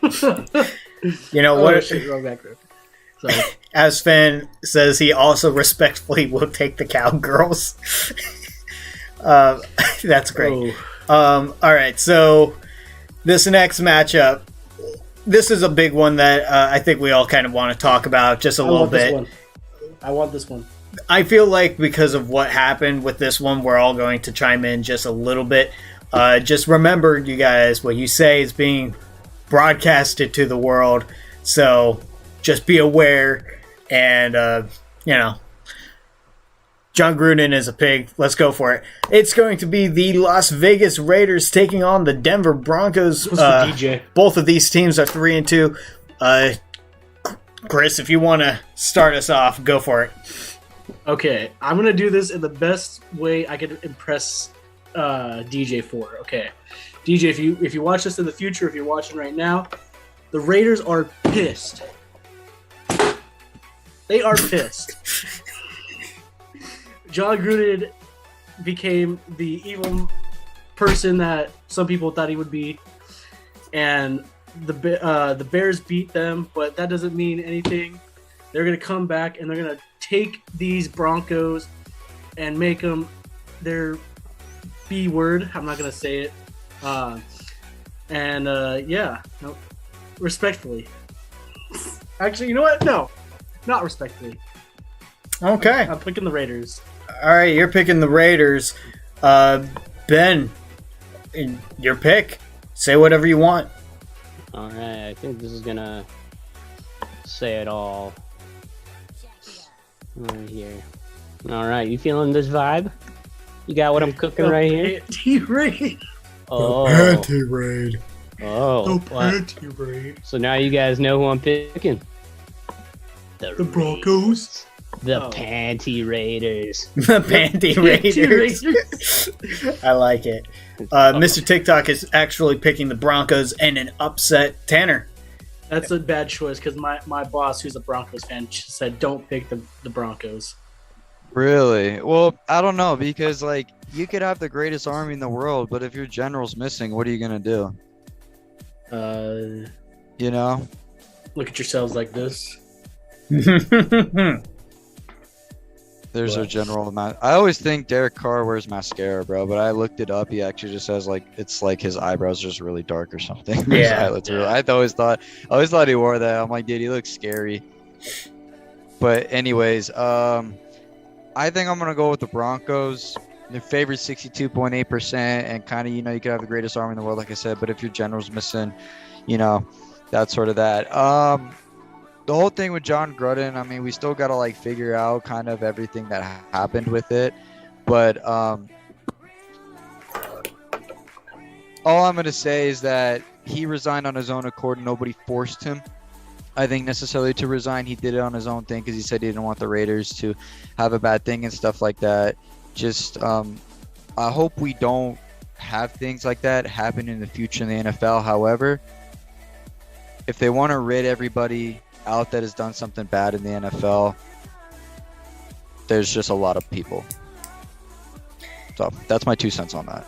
A: You know what?
B: Shit, wrong background. Sorry.
A: As Fan says, he also respectfully will take the Cowgirls. That's great.
B: Oh.
A: All right, so this next matchup, this is a big one that I think we all kind of want to talk about just a little bit.
B: I want this one.
A: I feel like because of what happened with this one, we're all going to chime in just a little bit. Just remember, you guys, what you say is being broadcasted to the world, so just be aware. And, John Gruden is a pig. Let's go for it. It's going to be the Las Vegas Raiders taking on the Denver Broncos.
B: DJ.
A: Both of these teams are 3-2. Chris, if you want to start us off, go for it.
B: Okay, I'm gonna do this in the best way I could impress DJ for. Okay, DJ, if you watch this in the future, if you're watching right now, the Raiders are pissed. They are pissed. John Gruden became the evil person that some people thought he would be, and the Bears beat them, but that doesn't mean anything. They're gonna come back and they're gonna take these Broncos and make them their B word. I'm not gonna say it. No, respectfully. Actually, you know what? No, not respectfully.
A: Okay.
B: I'm picking the Raiders.
A: All right, you're picking the Raiders. Ben, your pick. Say whatever you want.
D: All right, I think this is gonna say it all. Right here. All right, you feeling this vibe? You got what I'm cooking right here?
B: T-Raid.
D: Oh,
A: Raid.
D: oh.
B: The
D: What?
B: Panty Raid.
D: So now you guys know who I'm picking.
B: The Broncos.
D: The
B: Oh.
D: Panty Raiders.
A: The Panty Raiders. I like it. Mr. TikTok is actually picking the Broncos and an upset Tanner.
B: That's a bad choice because my boss, who's a Broncos fan, said don't pick the Broncos.
C: Really? Well, I don't know, because you could have the greatest army in the world, but if your general's missing, what are you gonna do? You know?
B: Look at yourselves like this.
C: There's
B: What?
C: a general. I always think Derek Carr wears mascara, bro, but I looked it up. He actually just has it's like his eyebrows are just really dark or something. His
A: Yeah.
C: eyelids are I always thought he wore that. I'm like, dude, he looks scary. But anyways, I think I'm gonna go with the Broncos. They're favored 62.8%, and kind of, you could have the greatest army in the world, like I said, but if your general's missing, that's sort of that. The whole thing with John Gruden, I mean, we still got to figure out kind of everything that happened with it. But all I'm going to say is that he resigned on his own accord and nobody forced him, I think, necessarily to resign. He did it on his own thing because he said he didn't want the Raiders to have a bad thing and stuff like that. Just I hope we don't have things like that happen in the future in the NFL. However, if they want to rid everybody out that has done something bad in the NFL, there's just a lot of people. So that's my 2 cents on that.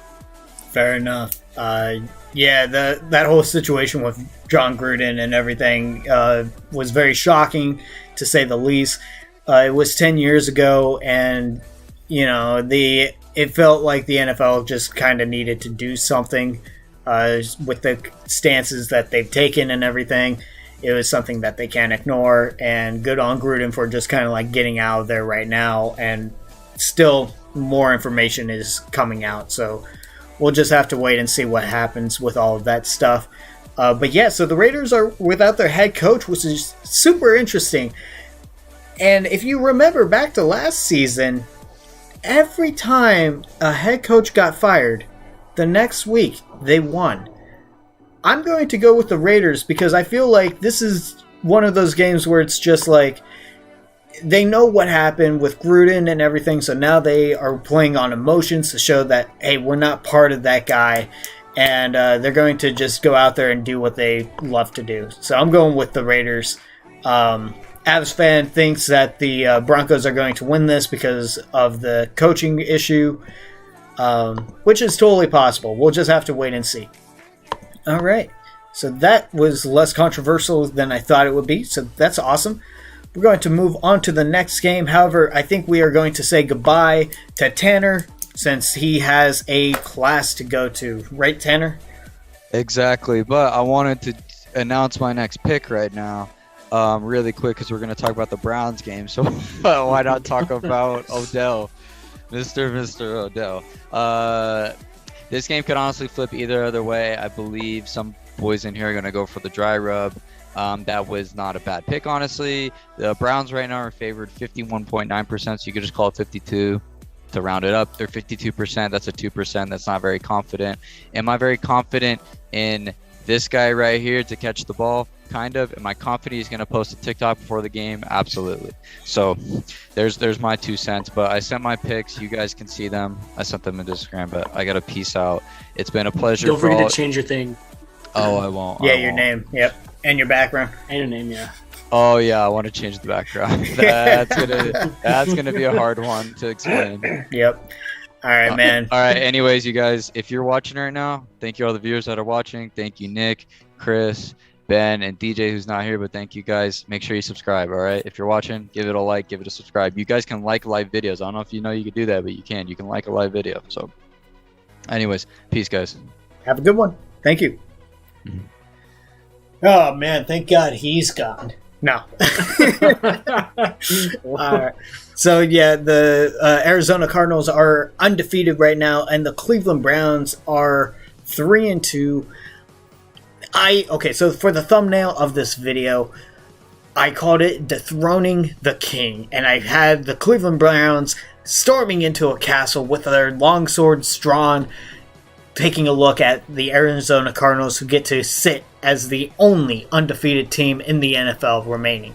A: Fair enough. That whole situation with John Gruden and everything was very shocking, to say the least. It was 10 years ago, and it felt like the NFL just kind of needed to do something with the stances that they've taken and everything. It was something that they can't ignore, and good on Gruden for just kind of like getting out of there right now. And still, more information is coming out, so we'll just have to wait and see what happens with all of that stuff. But yeah, so the Raiders are without their head coach, which is super interesting. And if you remember back to last season, every time a head coach got fired, the next week they won. I'm going to go with the Raiders because I feel like this is one of those games where it's just like they know what happened with Gruden and everything, so now they are playing on emotions to show that, hey, we're not part of that guy, and they're going to just go out there and do what they love to do. So I'm going with the Raiders. Avs fan thinks that the Broncos are going to win this because of the coaching issue, which is totally possible. We'll just have to wait and see. All right. So that was less controversial than I thought it would be, so that's awesome. We're going to move on to the next game. However, I think we are going to say goodbye to Tanner since he has a class to go to. Right, Tanner?
C: Exactly. But I wanted to announce my next pick right now really quick because we're going to talk about the Browns game. So why not talk about Odell, Mr. Odell. This game could honestly flip either other way. I believe some boys in here are going to go for the dry rub. That was not a bad pick, honestly. The Browns right now are favored 51.9%, so you could just call it 52 to round it up. They're 52%. That's a 2%. That's not very confident. Am I very confident in this guy right here to catch the ball? Kind of. Am I confident he's going to post a TikTok before the game? Absolutely. So there's my 2 cents. But I sent my picks. You guys can see them. I sent them in Instagram, but I got to peace out. It's been a pleasure.
B: Don't forget to change your thing.
C: Oh, I won't.
A: Yeah, your name. Yep. And your background.
B: And your name, yeah.
C: Oh yeah, I want to change the background. That's gonna be a hard one to explain.
A: Yep. All right, man.
C: All right. Anyways, you guys, if you're watching right now, thank you all the viewers that are watching. Thank you, Nick, Chris, Ben, and DJ who's not here, but thank you guys. Make sure you subscribe. All right. If you're watching, give it a like, give it a subscribe. You guys can like live videos. I don't know if you know you can do that, but you can. You can like a live video. So, anyways, peace, guys.
A: Have a good one. Thank you. Mm-hmm. Oh man, thank God he's gone. No. So yeah, the Arizona Cardinals are undefeated right now, and the Cleveland Browns are 3-2. So for the thumbnail of this video, I called it Dethroning the King, and I had the Cleveland Browns storming into a castle with their long swords drawn, taking a look at the Arizona Cardinals, who get to sit as the only undefeated team in the NFL remaining.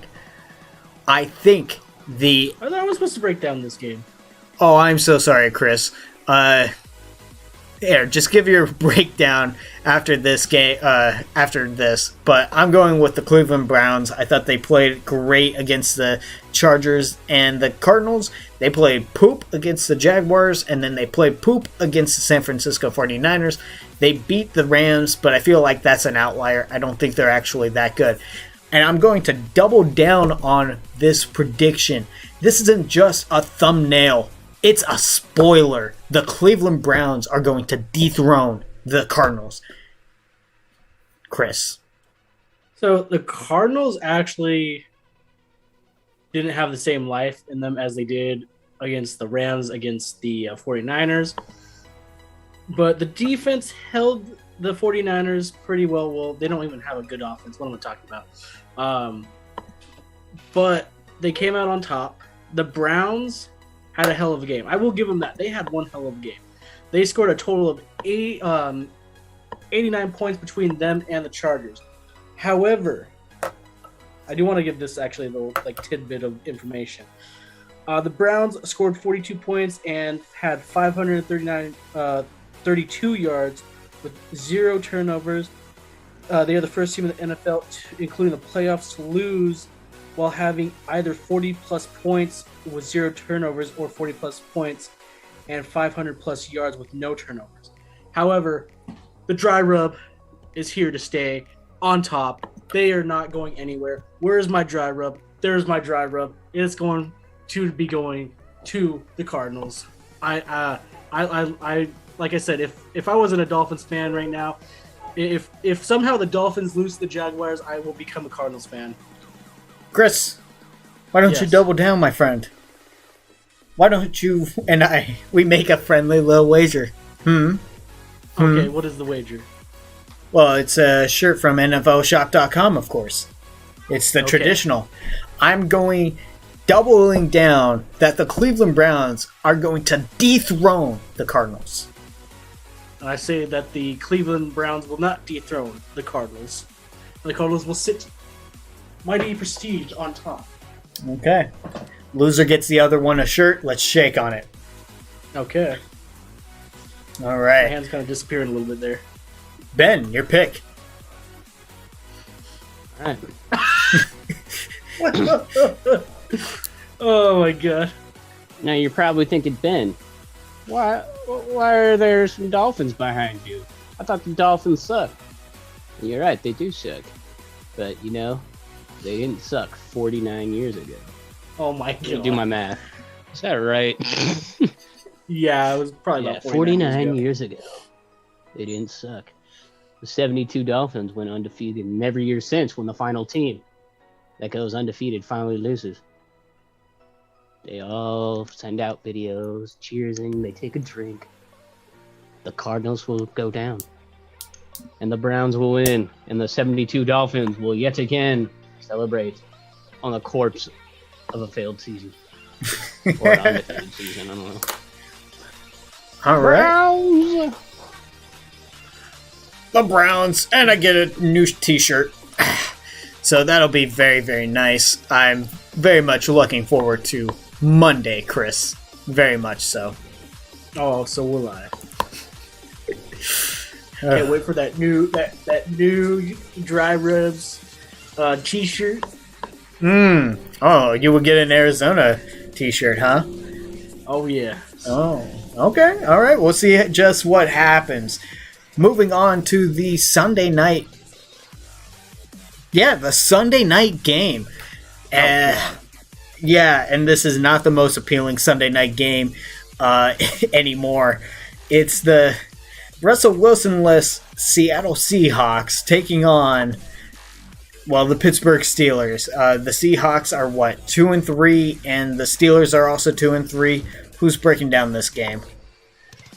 A: I think
B: I thought I was supposed to break down this game.
A: Oh, I'm so sorry, Chris. Here, just give your breakdown after this game. But I'm going with the Cleveland Browns. I thought they played great against the Chargers, and the Cardinals, they played poop against the Jaguars, and then they played poop against the San Francisco 49ers. They beat the Rams, but I feel like that's an outlier. I don't think they're actually that good. And I'm going to double down on this prediction. This isn't just a thumbnail. It's a spoiler. The Cleveland Browns are going to dethrone the Cardinals. Chris.
B: So the Cardinals actually didn't have the same life in them as they did against the Rams, against the 49ers. But the defense held the 49ers pretty well. Well, they don't even have a good offense. What am I talking about? But they came out on top. The Browns had a hell of a game. I will give them that. They had one hell of a game. They scored a total of 89 points between them and the Chargers. However, I do want to give this actually a little tidbit of information. The Browns scored 42 points and had 32 yards with 0 turnovers. They are the first team in the NFL, including the playoffs, to lose while having either 40-plus points with 0 turnovers or 40-plus points and 500-plus yards with no turnovers. However, the dry rub is here to stay on top. They are not going anywhere. Where's my dry rub? There's my dry rub. It's going to be going to the Cardinals. I like I said, if I wasn't a Dolphins fan right now, if somehow the Dolphins lose to the Jaguars, I will become a Cardinals fan.
A: Chris, why don't you
B: Yes.
A: double down, my friend? Why don't you and we make a friendly little wager?
B: Okay, what is the wager?
A: Well, it's a shirt from NFLshop.com, of course. It's the
B: Okay.
A: traditional. I'm going doubling down that the Cleveland Browns are going to dethrone the Cardinals.
B: I say that the Cleveland Browns will not dethrone the Cardinals. The Cardinals will sit mighty prestige on top.
A: Okay. Loser gets the other one a shirt. Let's shake on it.
B: Okay.
A: All
B: My
A: right.
B: hand's kind of disappearing a little bit there.
A: Ben, your pick.
D: All right.
B: Oh my god.
D: Now you're probably thinking, Ben, why are there some Dolphins behind you? I thought the Dolphins suck. You're right, they do suck. But you know, they didn't suck 49 years ago.
B: Oh my
D: Let me
B: god.
D: do my math. Is that right?
B: Yeah, it was probably
D: Yeah,
B: about 49
D: years ago. They didn't suck. The 72 Dolphins went undefeated in every year since when the final team that goes undefeated finally loses. They all send out videos, cheersing, they take a drink. The Cardinals will go down. And the Browns will win. And the 72 Dolphins will yet again celebrate on the corpse of a failed season. Or an undefeated season, I don't know.
A: All right.
D: Browns!
A: The Browns, and I get a new t-shirt. So that'll be very, very nice. I'm very much looking forward to Monday, Chris. Very much so.
B: Oh, so will I. Can't wait for that new dry ribs t-shirt.
A: Oh, you will get an Arizona t-shirt, huh?
B: Oh yeah.
A: Oh, okay. All right. We'll see just what happens. Moving on to the Sunday night. Yeah, the Sunday night game. Yeah, and this is not the most appealing Sunday night game anymore. It's the Russell Wilson-less Seattle Seahawks taking on, well, the Pittsburgh Steelers. The Seahawks are what, 2-3, and the Steelers are also 2-3. Who's breaking down this game?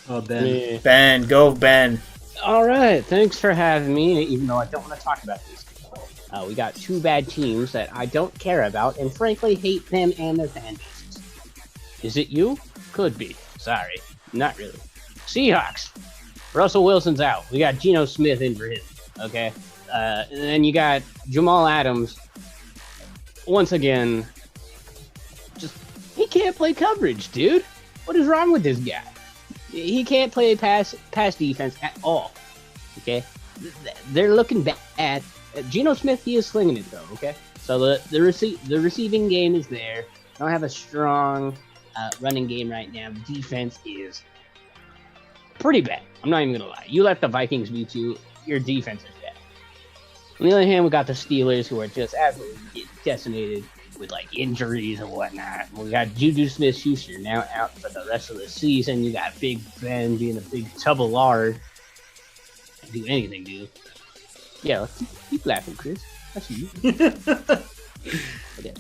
B: Oh, Ben.
D: Yeah.
A: Ben, go Ben.
D: All right, thanks for having me, even though I don't want to talk about this. We got two bad teams that I don't care about and frankly hate them and their fan bases. Is it you? Could be. Sorry. Not really. Seahawks. Russell Wilson's out. We got Geno Smith in for him. Okay? And then you got Jamal Adams. Once again, just, he can't play coverage, dude. What is wrong with this guy? He can't play pass defense at all. Okay? They're looking bad. Geno Smith, he is slinging it though. Okay, so the receiving game is there. Don't have a strong running game right now. The defense is pretty bad. I'm not even gonna lie. You let the Vikings beat you. Your defense is bad. On the other hand, we got the Steelers, who are just absolutely decimated with like injuries and whatnot. We got Juju Smith-Schuster now out for the rest of the season. You got Big Ben being a big tub of lard. Do anything, dude. Yeah, keep laughing, Chris. I see you. Okay.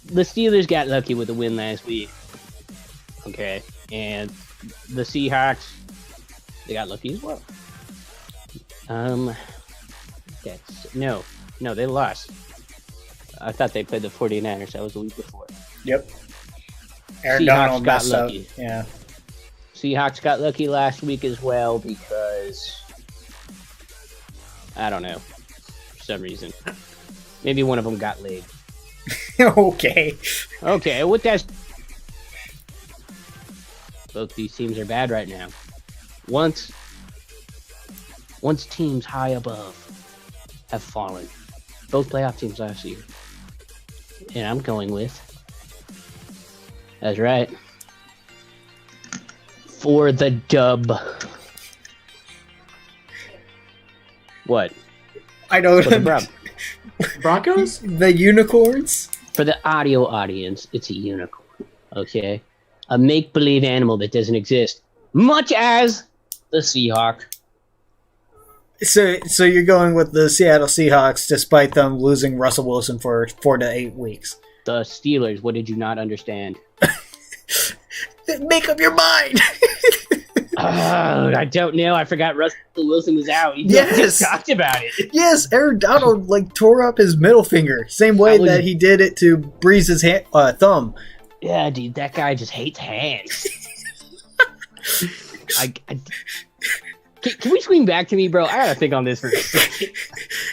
D: The Steelers got lucky with the win last week. Okay, and the Seahawks, they got lucky as well. Okay, no, they lost. I thought they played the 49ers. That was the week before.
A: Yep. Aaron
D: Seahawks
A: Donald
D: got
A: messed up.
D: lucky.
A: Yeah.
D: Seahawks got lucky last week as well because I don't know, for some reason. Maybe one of them got laid.
A: Okay.
D: Okay, with that, both these teams are bad right now. Once teams high above have fallen, both playoff teams last year, and I'm going with, that's right, for the dub. What?
A: I know.
D: What's the problem?
B: Broncos?
A: The unicorns?
D: For the audio audience, it's a unicorn. Okay, a make-believe animal that doesn't exist, much as the Seahawk.
A: So you're going with the Seattle Seahawks despite them losing Russell Wilson for 4 to 8 weeks.
D: The Steelers. What did you not understand?
A: Make up your mind.
D: I don't know. I forgot Russell Wilson was out. You just talked about it.
A: Yes, Aaron Donald tore up his middle finger, same way that he did it to Breeze's thumb.
D: Yeah, dude, that guy just hates hands. Can we swing back to me, bro? I gotta think on this for a second.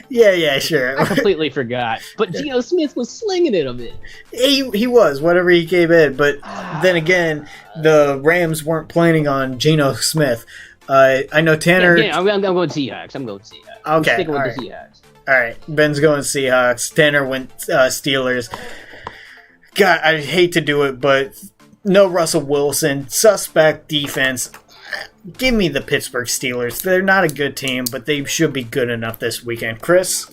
A: Yeah, sure.
D: I completely forgot. But Geno Smith was slinging it a bit.
A: He was, whatever he came in. But then again, the Rams weren't planning on Geno Smith. I know Tanner...
D: Yeah, I'm going Seahawks. Okay, I'm sticking with the Seahawks.
A: All right, Ben's going Seahawks. Tanner went Steelers. God, I hate to do it, but no Russell Wilson. Suspect defense. Give me the Pittsburgh Steelers. They're not a good team, but they should be good enough this weekend. Chris?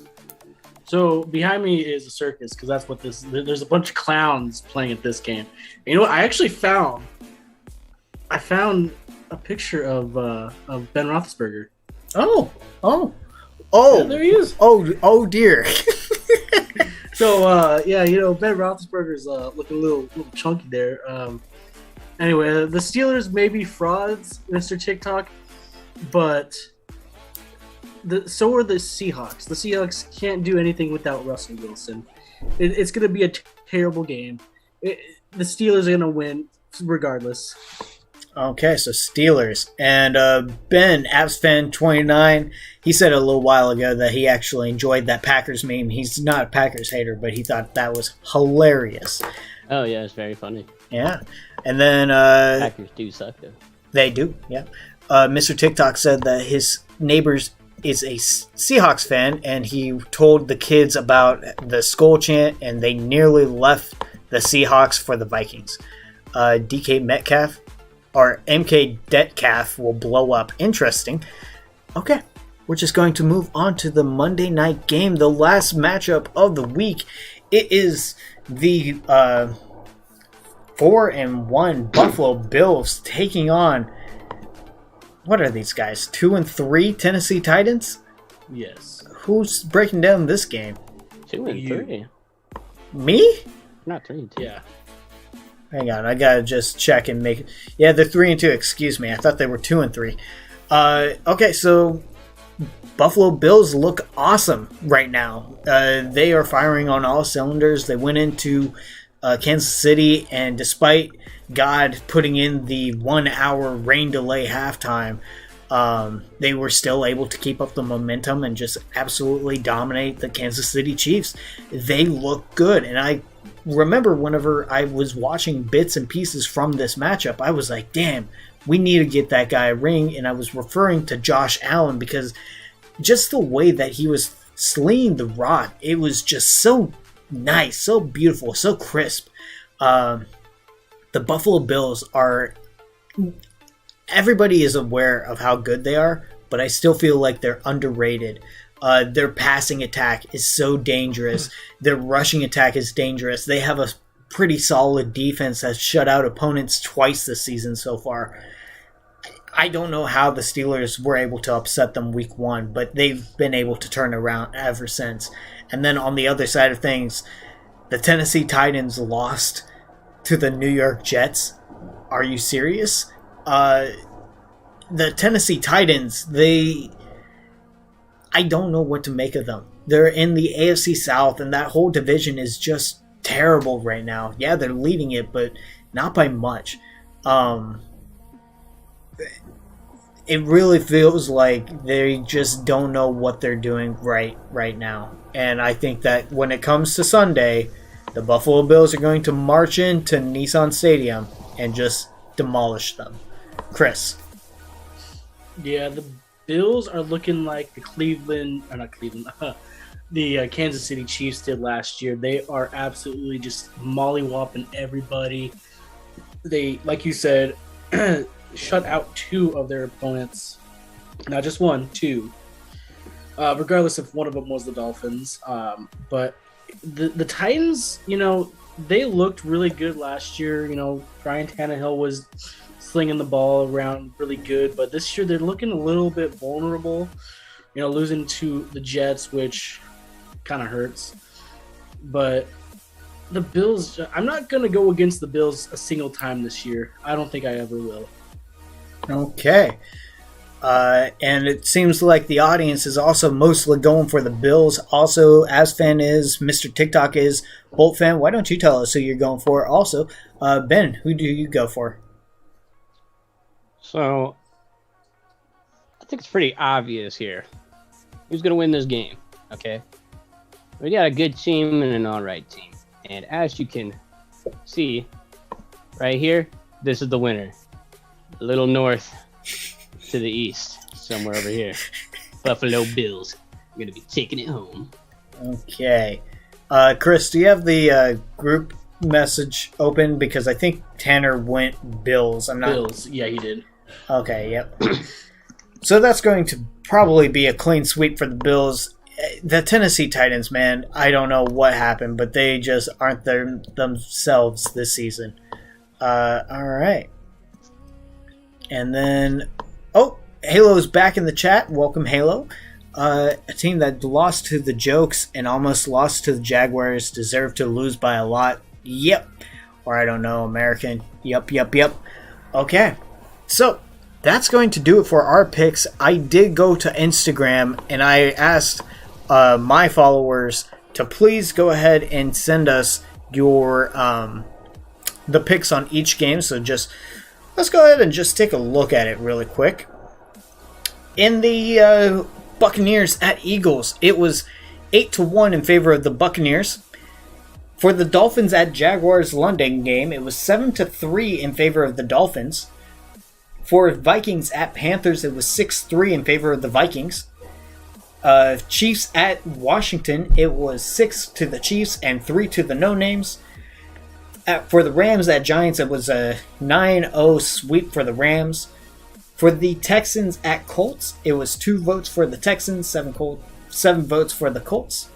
B: So behind me is a circus because that's what this. There's a bunch of clowns playing at this game. And you know what? I actually found a picture of Ben Roethlisberger.
A: Oh,
B: yeah, there he is.
A: Oh dear.
B: So Ben Roethlisberger's looking a little chunky there. Anyway, the Steelers may be frauds, Mr. TikTok, but so are the Seahawks. The Seahawks can't do anything without Russell Wilson. It's going to be a terrible game. The Steelers are going to win regardless.
A: Okay, so Steelers. And Ben, Avs fan 29, he said a little while ago that he actually enjoyed that Packers meme. He's not a Packers hater, but he thought that was hilarious.
D: Oh, yeah, it's very funny.
A: Yeah. And then...
D: Packers do suck, though.
A: They do, yeah. Mr. TikTok said that his neighbors is a Seahawks fan, and he told the kids about the Skull chant, and they nearly left the Seahawks for the Vikings. DK Metcalf, or MK Detcalf, will blow up. Interesting. Okay, we're just going to move on to the Monday night game, the last matchup of the week. It is the 4-1 Buffalo Bills taking on, what are these guys, 2-3 Tennessee Titans?
B: Yes.
A: Who's breaking down this game?
D: 2-3.
A: Me?
D: Not 3-2.
B: Yeah.
A: Hang on, I gotta just check and make it. Yeah, they're 3-2. Excuse me, I thought they were 2-3. Okay, so Buffalo Bills look awesome right now. They are firing on all cylinders. They went into Kansas City, and despite God putting in the 1 hour rain delay halftime, they were still able to keep up the momentum and just absolutely dominate the Kansas City Chiefs. They look good, and I remember whenever I was watching bits and pieces from this matchup, I was like, damn, we need to get that guy a ring. And I was referring to Josh Allen because just the way that he was slinging the rock, it was just so nice, so beautiful, so crisp. The Buffalo Bills are... Everybody is aware of how good they are, but I still feel like they're underrated. Their passing attack is so dangerous. Their rushing attack is dangerous. They have a pretty solid defense that's shut out opponents twice this season so far. I don't know how the Steelers were able to upset them week 1, but they've been able to turn around ever since. And then on the other side of things, the Tennessee Titans lost to the New York Jets. Are you serious? The Tennessee Titans, I don't know what to make of them. They're in the AFC South, and that whole division is just terrible right now. Yeah, they're leading it, but not by much. It really feels like they just don't know what they're doing right now. And I think that when it comes to Sunday, the Buffalo Bills are going to march into Nissan Stadium and just demolish them. Chris.
B: Yeah, the Bills are looking like the Kansas City Chiefs did last year. They are absolutely just mollywopping everybody. They, like you said, shut out 2 of their opponents. Not just 1, 2. Regardless if one of them was the Dolphins. But the Titans, they looked really good last year. You know, Ryan Tannehill was slinging the ball around really good, but this year they're looking a little bit vulnerable. You know, losing to the Jets, which kind of hurts. But the Bills, I'm not going to go against the Bills a single time this year. I don't think I ever will.
A: Okay. And it seems like the audience is also mostly going for the Bills. Also, AsFan is, Mr. TikTok is, Bolt Fan. Why don't you tell us who you're going for? Also, Ben, who do you go for?
D: So, I think it's pretty obvious here. Who's going to win this game? Okay. We got a good team and an alright team. And as you can see, right here, this is the winner. A little north to the east, somewhere over here. Buffalo Bills. I'm going to be taking it home.
A: Okay. Chris, do you have the group message open? Because I think Tanner went Bills. I'm not.
B: Bills, yeah, he did.
A: Okay, yep. So that's going to probably be a clean sweep for the Bills. The Tennessee Titans, man, I don't know what happened, but they just aren't themselves this season. All right. And then, Halo's back in the chat. Welcome, Halo. A team that lost to the Jokes and almost lost to the Jaguars deserved to lose by a lot. Yep. Or I don't know, American. Yep. Okay. So, that's going to do it for our picks. I did go to Instagram and I asked my followers to please go ahead and send us your the picks on each game. So just let's go ahead and just take a look at it really quick. In the Buccaneers at Eagles, it was 8-1 in favor of the Buccaneers. For the Dolphins at Jaguars London game, it was 7-3 in favor of the Dolphins. For Vikings at Panthers, it was 6-3 in favor of the Vikings. Chiefs at Washington, it was 6 to the Chiefs and 3 to the no-names. For the Rams at Giants, it was a 9-0 sweep for the Rams. For the Texans at Colts, it was 2 votes for the Texans, 7 votes for the Colts.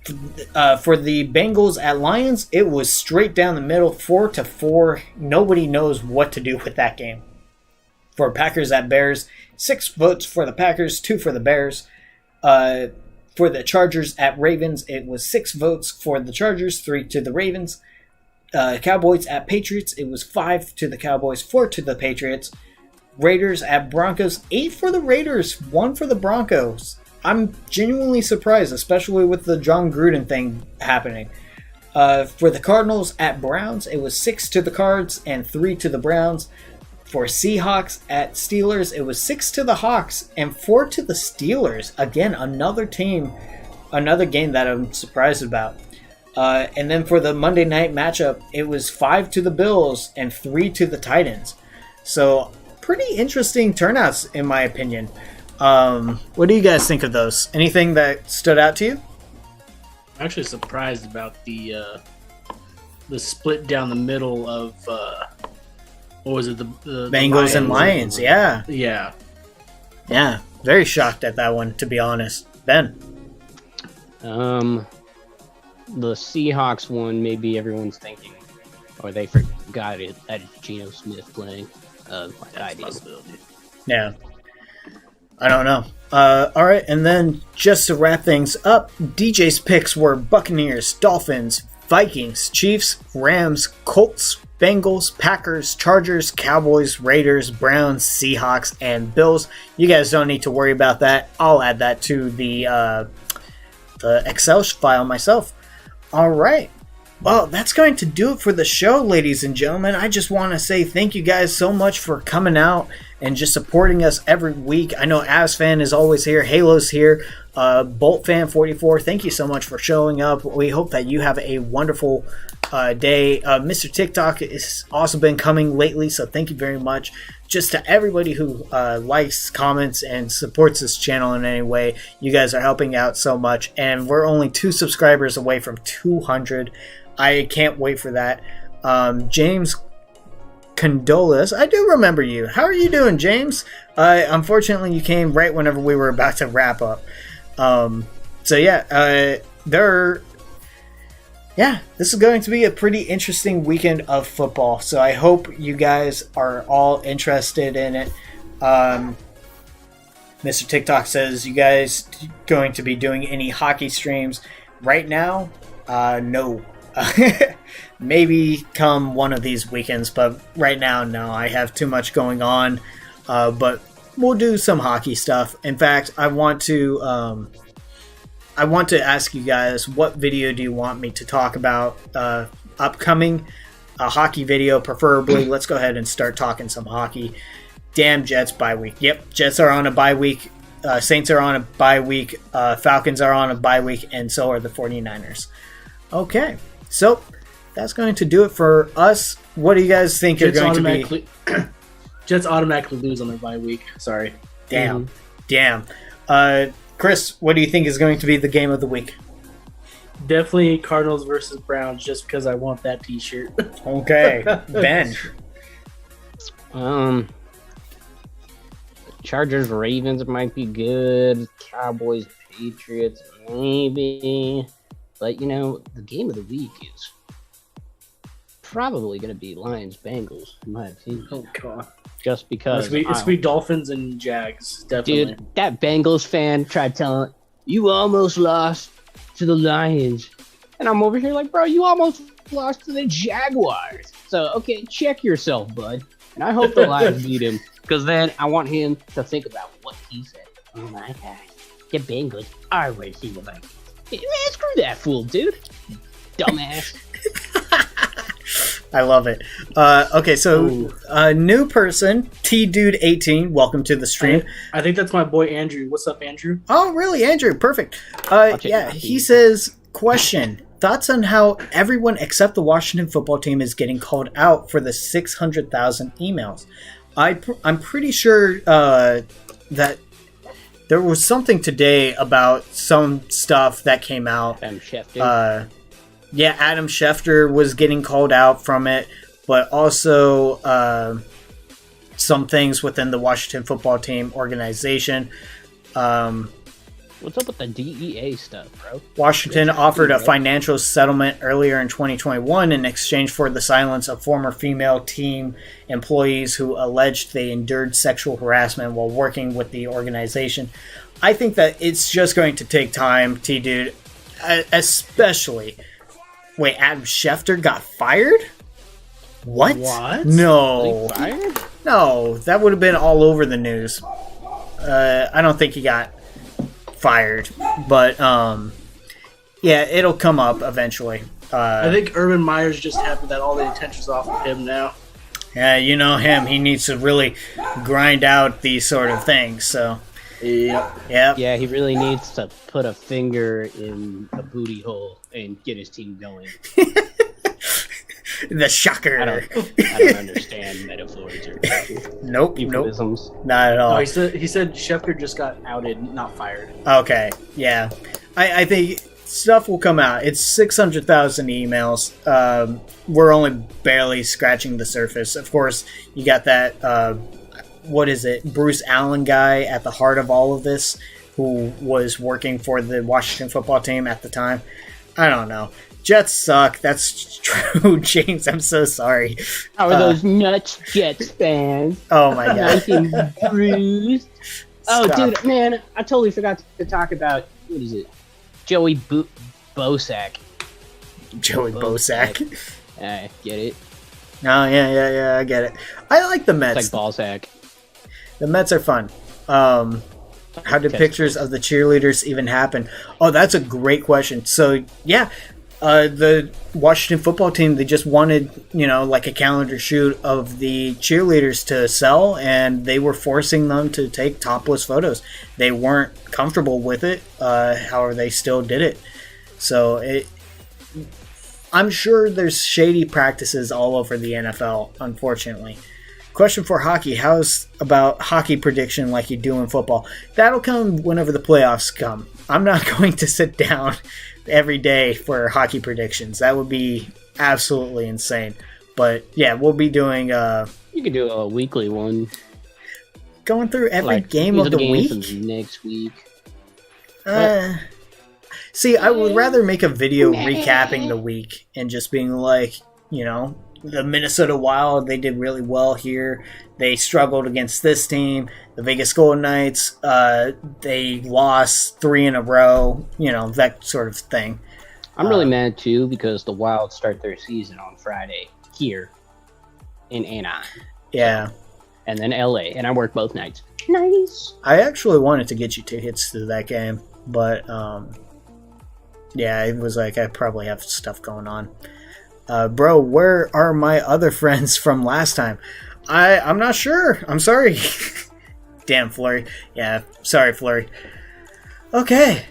A: For the Bengals at Lions, it was straight down the middle, 4-4. Nobody knows what to do with that game. For Packers at Bears, 6 votes for the Packers, 2 for the Bears. For the Chargers at Ravens, it was 6 votes for the Chargers, 3 to the Ravens. Cowboys at Patriots, it was 5 to the Cowboys, 4 to the Patriots. Raiders at Broncos, 8 for the Raiders, 1 for the Broncos. I'm genuinely surprised, especially with the John Gruden thing happening. For the Cardinals at Browns, it was 6 to the Cards and 3 to the Browns. For Seahawks at Steelers, it was 6 to the Hawks and 4 to the Steelers. Again, another game that I'm surprised about. And then for the Monday night matchup, it was 5 to the Bills and 3 to the Titans. So, pretty interesting turnouts, in my opinion. What do you guys think of those? Anything that stood out to you?
B: I'm actually surprised about the split down the middle of what was it? The
A: Bengals
B: Lions
A: and Lions, yeah.
B: Yeah.
A: Yeah, very shocked at that one, to be honest. Ben?
D: The Seahawks one, maybe everyone's thinking, or they forgot it, that it's Geno Smith playing. Like I did.
A: Yeah. I don't know. All right, and then just to wrap things up, DJ's picks were Buccaneers, Dolphins, Vikings, Chiefs, Rams, Colts, Bengals, Packers, Chargers, Cowboys, Raiders, Browns, Seahawks, and Bills. You guys don't need to worry about that. I'll add that to the Excel file myself. All right. Well, that's going to do it for the show, ladies and gentlemen. I just want to say thank you guys so much for coming out and just supporting us every week. I know AsFan is always here. Halo's here. BoltFan44, thank you so much for showing up. We hope that you have a wonderful day. Mr. TikTok has also been coming lately, so thank you very much. Just to everybody who likes, comments, and supports this channel in any way, you guys are helping out so much. And we're only 2 subscribers away from 200. I can't wait for that. James Condolas, I do remember you. How are you doing, James? Unfortunately, you came right whenever we were about to wrap up. So yeah, yeah, this is going to be a pretty interesting weekend of football. So I hope you guys are all interested in it. Mr. TikTok says, you guys going to be doing any hockey streams right now? No. Maybe come one of these weekends, but right now, no. I have too much going on. But we'll do some hockey stuff. In fact, I want to ask you guys, what video do you want me to talk about upcoming? A hockey video, preferably. Let's go ahead and start talking some hockey. Damn Jets bye week. Yep, Jets are on a bye week. Saints are on a bye week. Falcons are on a bye week, and so are the 49ers. Okay, so that's going to do it for us. What do you guys think
B: Jets
A: are going to be?
B: Jets automatically lose on their bye week. Sorry.
A: Damn. Chris, what do you think is going to be the game of the week?
B: Definitely Cardinals versus Browns, just because I want that T-shirt.
A: Okay, Ben.
D: Chargers Ravens might be good. Cowboys Patriots maybe. But the game of the week is probably going to be Lions Bengals, in my opinion.
B: Oh god.
D: Just because
B: it's be Dolphins and Jags, definitely.
D: Dude, that Bengals fan tried telling you almost lost to the Lions. And I'm over here like, bro, you almost lost to the Jaguars. So, okay, check yourself, bud. And I hope the Lions beat him. Because then I want him to think about what he said. Oh my god. The Bengals are racing the Vikings. Man, screw that fool, dude. Dumbass.
A: I love it. Okay, so new person, T-Dude18, welcome to the stream.
B: I think that's my boy Andrew. What's up, Andrew?
A: Oh, really, Andrew? Perfect. Yeah, he says, question, thoughts on how everyone except the Washington football team is getting called out for the 600,000 emails. I'm pretty sure that there was something today about some stuff that came out.
D: Adam Schefter.
A: Yeah, Adam Schefter was getting called out from it, but also some things within the Washington football team organization.
D: What's up with the DEA stuff, bro?
A: Washington offered a financial settlement earlier in 2021 in exchange for the silence of former female team employees who alleged they endured sexual harassment while working with the organization. I think that it's just going to take time, T-Dude, especially... Wait, Adam Schefter got fired? What? No.
D: Fired?
A: No, that would have been all over the news. I don't think he got fired, but yeah, it'll come up eventually.
B: I think Urban Meyer's just happy that all the attention's off of him now.
A: Yeah, you know him. He needs to really grind out these sort of things. So,
B: yep.
D: Yeah, he really needs to put a finger in a booty hole and get his team going.
A: The shocker.
D: I don't understand metaphors or
A: nope,
D: euphemisms.
A: Not at all.
B: No, he said Schefter just got outed, not fired.
A: Okay, yeah. I think stuff will come out. It's 600,000 emails. We're only barely scratching the surface. Of course, you got that, what is it, Bruce Allen guy at the heart of all of this, who was working for the Washington football team at the time. I don't know. Jets suck. That's true, James. I'm so sorry.
D: How are those nuts Jets fans?
A: Oh my god.
D: Bruised. Oh, dude, man, I totally forgot to talk about, what is it? Joey Bosack.
A: Joey Bosack.
D: I get it.
A: Oh, yeah, I get it. I like the Mets.
D: It's like Ballsack.
A: The Mets are fun. How did pictures of the cheerleaders even happen? Oh, that's a great question. So, yeah, the Washington football team, they just wanted, like a calendar shoot of the cheerleaders to sell, and they were forcing them to take topless photos. They weren't comfortable with it, however, they still did it. So, I'm sure there's shady practices all over the NFL, unfortunately. Question for hockey. How's about hockey prediction like you do in football? That'll come whenever the playoffs come. I'm not going to sit down every day for hockey predictions. That would be absolutely insane. But yeah, we'll be doing...
D: you could do a weekly one.
A: Going through every game of the week?
D: Next week.
A: See, I would rather make a video recapping the week and just being like, the Minnesota Wild, they did really well here. They struggled against this team. The Vegas Golden Knights, they lost 3 in a row, that sort of thing.
D: I'm really mad, too, because the Wild start their season on Friday here in Anaheim.
A: Yeah.
D: And then LA, and I work both nights. Nice.
A: I actually wanted to get you tickets to that game, but, yeah, it was like I probably have stuff going on. Bro, where are my other friends from last time? I'm not sure. I'm sorry. Damn, Flurry. Yeah, sorry, Flurry. Okay.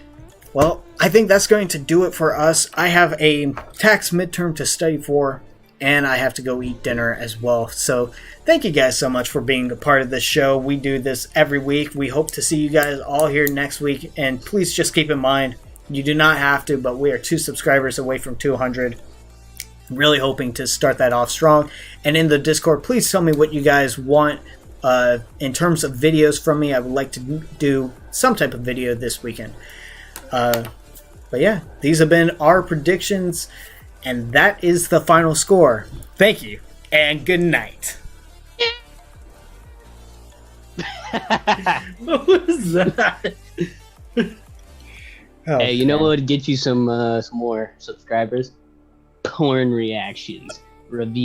A: Well, I think that's going to do it for us. I have a tax midterm to study for, and I have to go eat dinner as well. So thank you guys so much for being a part of this show. We do this every week. We hope to see you guys all here next week. And please just keep in mind, you do not have to, but we are 2 subscribers away from 200. Really hoping to start that off strong. And in the Discord, please tell me what you guys want in terms of videos from me. I would like to do some type of video this weekend. But yeah, these have been our predictions, and that is the final score. Thank you, and good night.
B: What was that?
D: Hey, you know what would get you some more subscribers? Porn reactions, reviews.